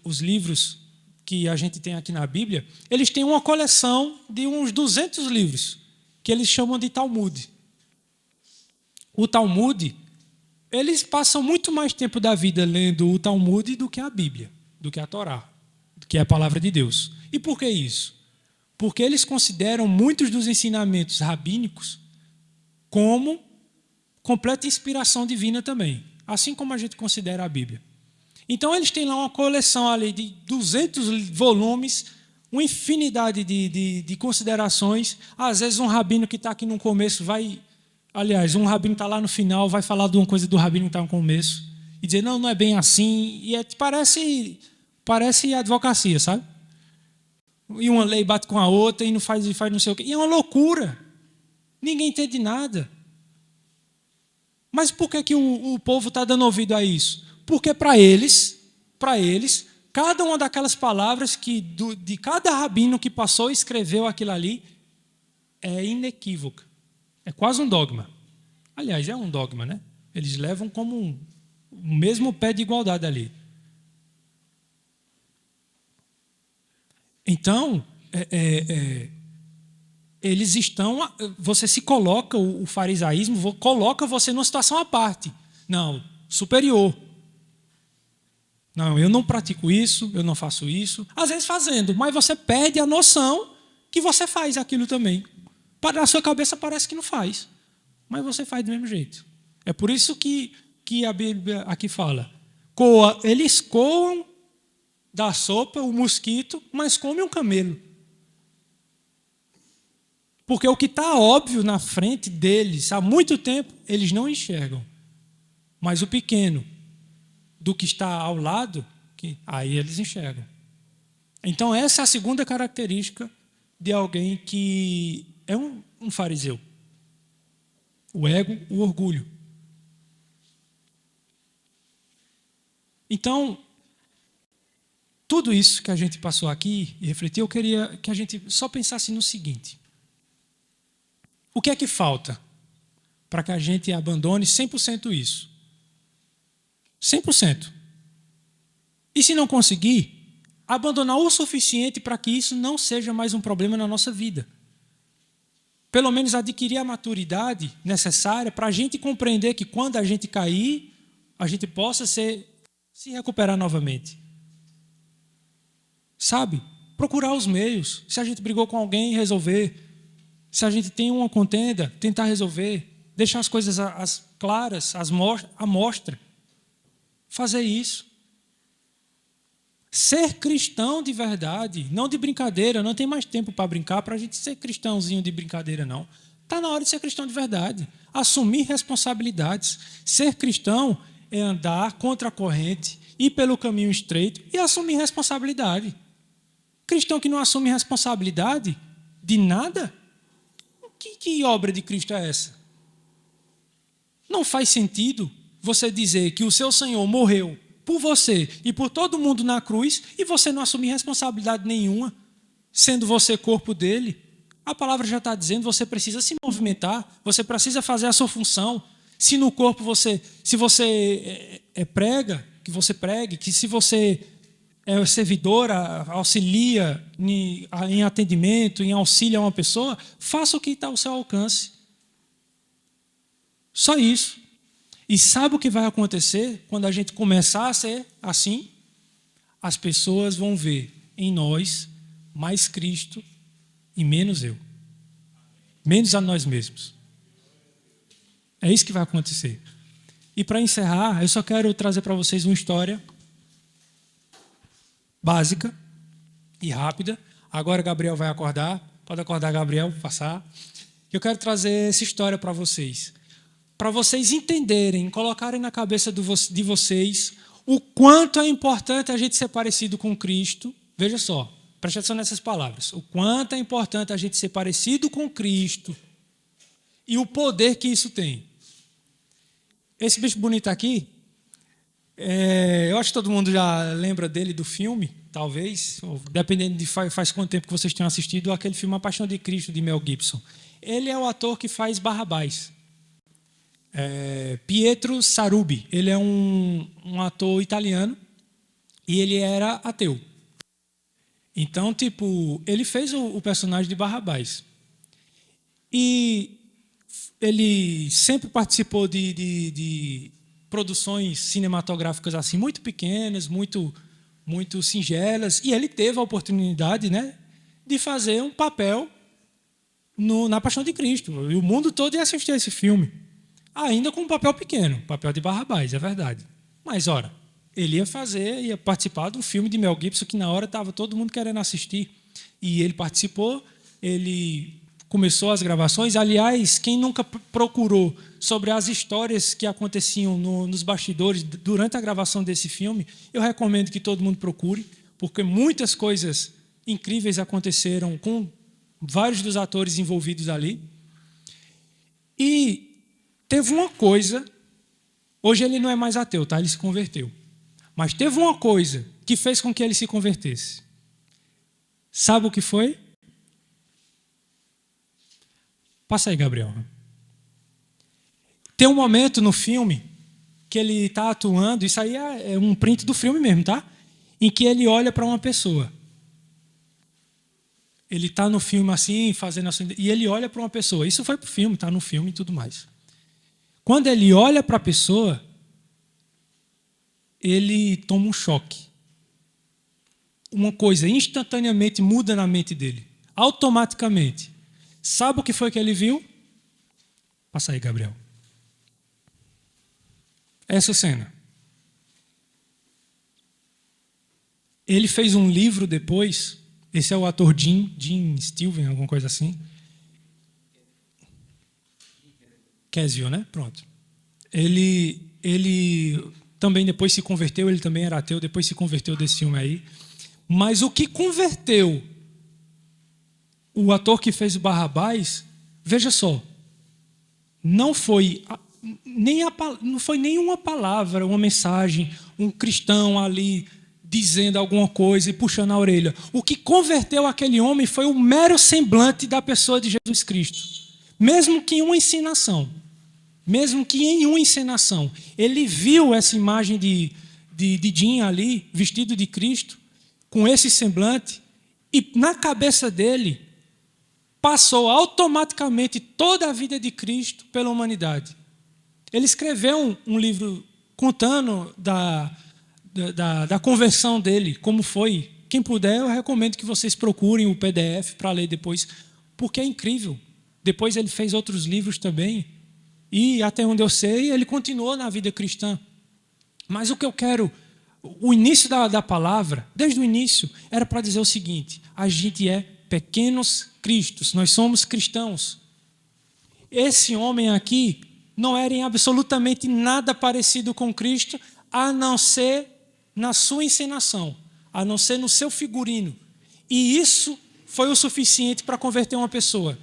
[SPEAKER 1] os livros que a gente tem aqui na Bíblia, eles têm uma coleção de uns 200 livros, que eles chamam de Talmud. O Talmud, eles passam muito mais tempo da vida lendo o Talmud do que a Bíblia, do que a Torá, que é a palavra de Deus. E por que isso? Porque eles consideram muitos dos ensinamentos rabínicos como completa inspiração divina também, assim como a gente considera a Bíblia. Então eles têm lá uma coleção ali de 200 volumes, uma infinidade de considerações. Às vezes um rabino que está aqui no começo um rabino está lá no final, vai falar de uma coisa do rabino que está no começo, e dizer, não é bem assim, e parece advocacia, sabe? E uma lei bate com a outra e não faz não sei o quê. E é uma loucura. Ninguém entende nada. Mas por que o povo está dando ouvido a isso? Porque para eles, cada uma daquelas palavras de cada rabino que passou e escreveu aquilo ali é inequívoca. É quase um dogma. Aliás, é um dogma, né? Eles levam como o mesmo pé de igualdade ali. Então, eles estão... Você se coloca, o farisaísmo coloca você numa situação à parte. Não, superior. Não, eu não pratico isso, eu não faço isso. Às vezes fazendo, mas você perde a noção que você faz aquilo também. Na sua cabeça parece que não faz, mas você faz do mesmo jeito. É por isso que a Bíblia aqui fala, eles coam da sopa o mosquito, mas come um camelo. Porque o que está óbvio na frente deles, há muito tempo, eles não enxergam. Mas o pequeno, do que está ao lado, aí eles enxergam. Então essa é a segunda característica de alguém que é um fariseu. O ego, o orgulho. Então, tudo isso que a gente passou aqui e refletiu, eu queria que a gente só pensasse no seguinte. O que é que falta para que a gente abandone 100% isso? 100%. E se não conseguir, abandonar o suficiente para que isso não seja mais um problema na nossa vida. Pelo menos adquirir a maturidade necessária para a gente compreender que quando a gente cair, a gente possa se recuperar novamente. Sabe? Procurar os meios. Se a gente brigou com alguém, resolver. Se a gente tem uma contenda, tentar resolver. Deixar as coisas claras, à mostra. Fazer isso. Ser cristão de verdade, não de brincadeira. Não tem mais tempo para brincar, para a gente ser cristãozinho de brincadeira, não. Está na hora de ser cristão de verdade. Assumir responsabilidades. Ser cristão é andar contra a corrente, ir pelo caminho estreito e assumir responsabilidade. Cristão que não assume responsabilidade de nada, que obra de Cristo é essa? Não faz sentido você dizer que o seu Senhor morreu por você e por todo mundo na cruz e você não assumir responsabilidade nenhuma, sendo você corpo dele? A palavra já está dizendo, você precisa se movimentar, você precisa fazer a sua função. Se no corpo se você prega, que você pregue, que se você é servidora, auxilia em atendimento, em auxílio a uma pessoa, faça o que está ao seu alcance. Só isso. E sabe o que vai acontecer quando a gente começar a ser assim? As pessoas vão ver em nós mais Cristo e menos eu. Menos a nós mesmos. É isso que vai acontecer. E para encerrar, eu só quero trazer para vocês uma história básica e rápida. Agora Gabriel vai acordar. Pode acordar, Gabriel, passar. Eu quero trazer essa história para vocês entenderem, colocarem na cabeça de vocês o quanto é importante a gente ser parecido com Cristo. Veja só, preste atenção nessas palavras. O quanto é importante a gente ser parecido com Cristo e o poder que isso tem. Esse bicho bonito aqui, eu acho que todo mundo já lembra dele do filme, talvez, dependendo de faz quanto tempo que vocês tenham assistido, aquele filme A Paixão de Cristo, de Mel Gibson. Ele é o ator que faz Barrabás. Pietro Sarubi. Ele é um ator italiano e ele era ateu. Então, ele fez o personagem de Barrabás. E ele sempre participou de produções cinematográficas assim, muito pequenas, muito singelas, e ele teve a oportunidade, né, de fazer um papel na Paixão de Cristo. E o mundo todo ia assistir esse filme. Ainda com um papel pequeno, papel de Barrabás, é verdade. Mas, ora, ele ia participar de um filme de Mel Gibson que na hora estava todo mundo querendo assistir. E ele participou, ele começou as gravações. Aliás, quem nunca procurou sobre as histórias que aconteciam nos bastidores durante a gravação desse filme, eu recomendo que todo mundo procure, porque muitas coisas incríveis aconteceram com vários dos atores envolvidos ali. E teve uma coisa, hoje ele não é mais ateu, tá? Ele se converteu. Mas teve uma coisa que fez com que ele se convertesse. Sabe o que foi? Passa aí, Gabriel. Tem um momento no filme que ele está atuando, isso aí é um print do filme mesmo, tá? Em que ele olha para uma pessoa. Ele está no filme assim, fazendo assim, e ele olha para uma pessoa. Isso foi para o filme, está no filme e tudo mais. Quando ele olha para a pessoa, ele toma um choque. Uma coisa instantaneamente muda na mente dele. Automaticamente. Sabe o que foi que ele viu? Passa aí, Gabriel. Essa cena. Ele fez um livro depois. Esse é o ator Jim Steven, alguma coisa assim. Casio, né? Pronto. Ele também depois se converteu, ele também era ateu, depois se converteu desse filme aí. Mas o que converteu o ator que fez o Barrabás, veja só, não foi nenhuma palavra, uma mensagem, um cristão ali dizendo alguma coisa e puxando a orelha. O que converteu aquele homem foi o mero semblante da pessoa de Jesus Cristo. Mesmo que em uma encenação. Ele viu essa imagem de Jim ali, vestido de Cristo, com esse semblante, e na cabeça dele passou automaticamente toda a vida de Cristo pela humanidade. Ele escreveu um livro contando da conversão dele, como foi. Quem puder, eu recomendo que vocês procurem o PDF para ler depois, porque é incrível. Depois ele fez outros livros também, e até onde eu sei, ele continuou na vida cristã. Mas o que eu quero, o início da palavra, desde o início, era para dizer o seguinte: a gente é pequenos cristos, nós somos cristãos. Esse homem aqui não era em absolutamente nada parecido com Cristo, a não ser na sua encenação, a não ser no seu figurino. E isso foi o suficiente para converter uma pessoa.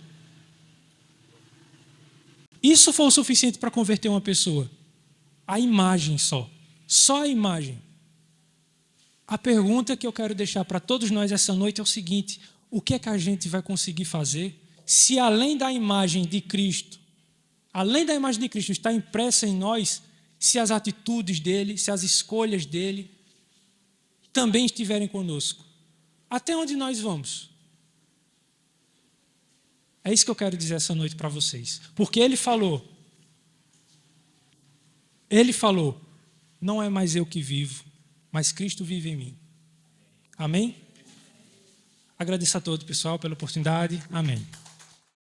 [SPEAKER 1] Isso foi o suficiente para converter uma pessoa. a imagem só a imagem. A pergunta que eu quero deixar para todos nós essa noite é o seguinte: o que é que a gente vai conseguir fazer se além da imagem de Cristo, está impressa em nós, se as atitudes dele, se as escolhas dele também estiverem conosco? Até onde nós vamos? É isso que eu quero dizer essa noite para vocês. Porque ele falou, não é mais eu que vivo, mas Cristo vive em mim. Amém? Agradeço a todos, pessoal, pela oportunidade. Amém.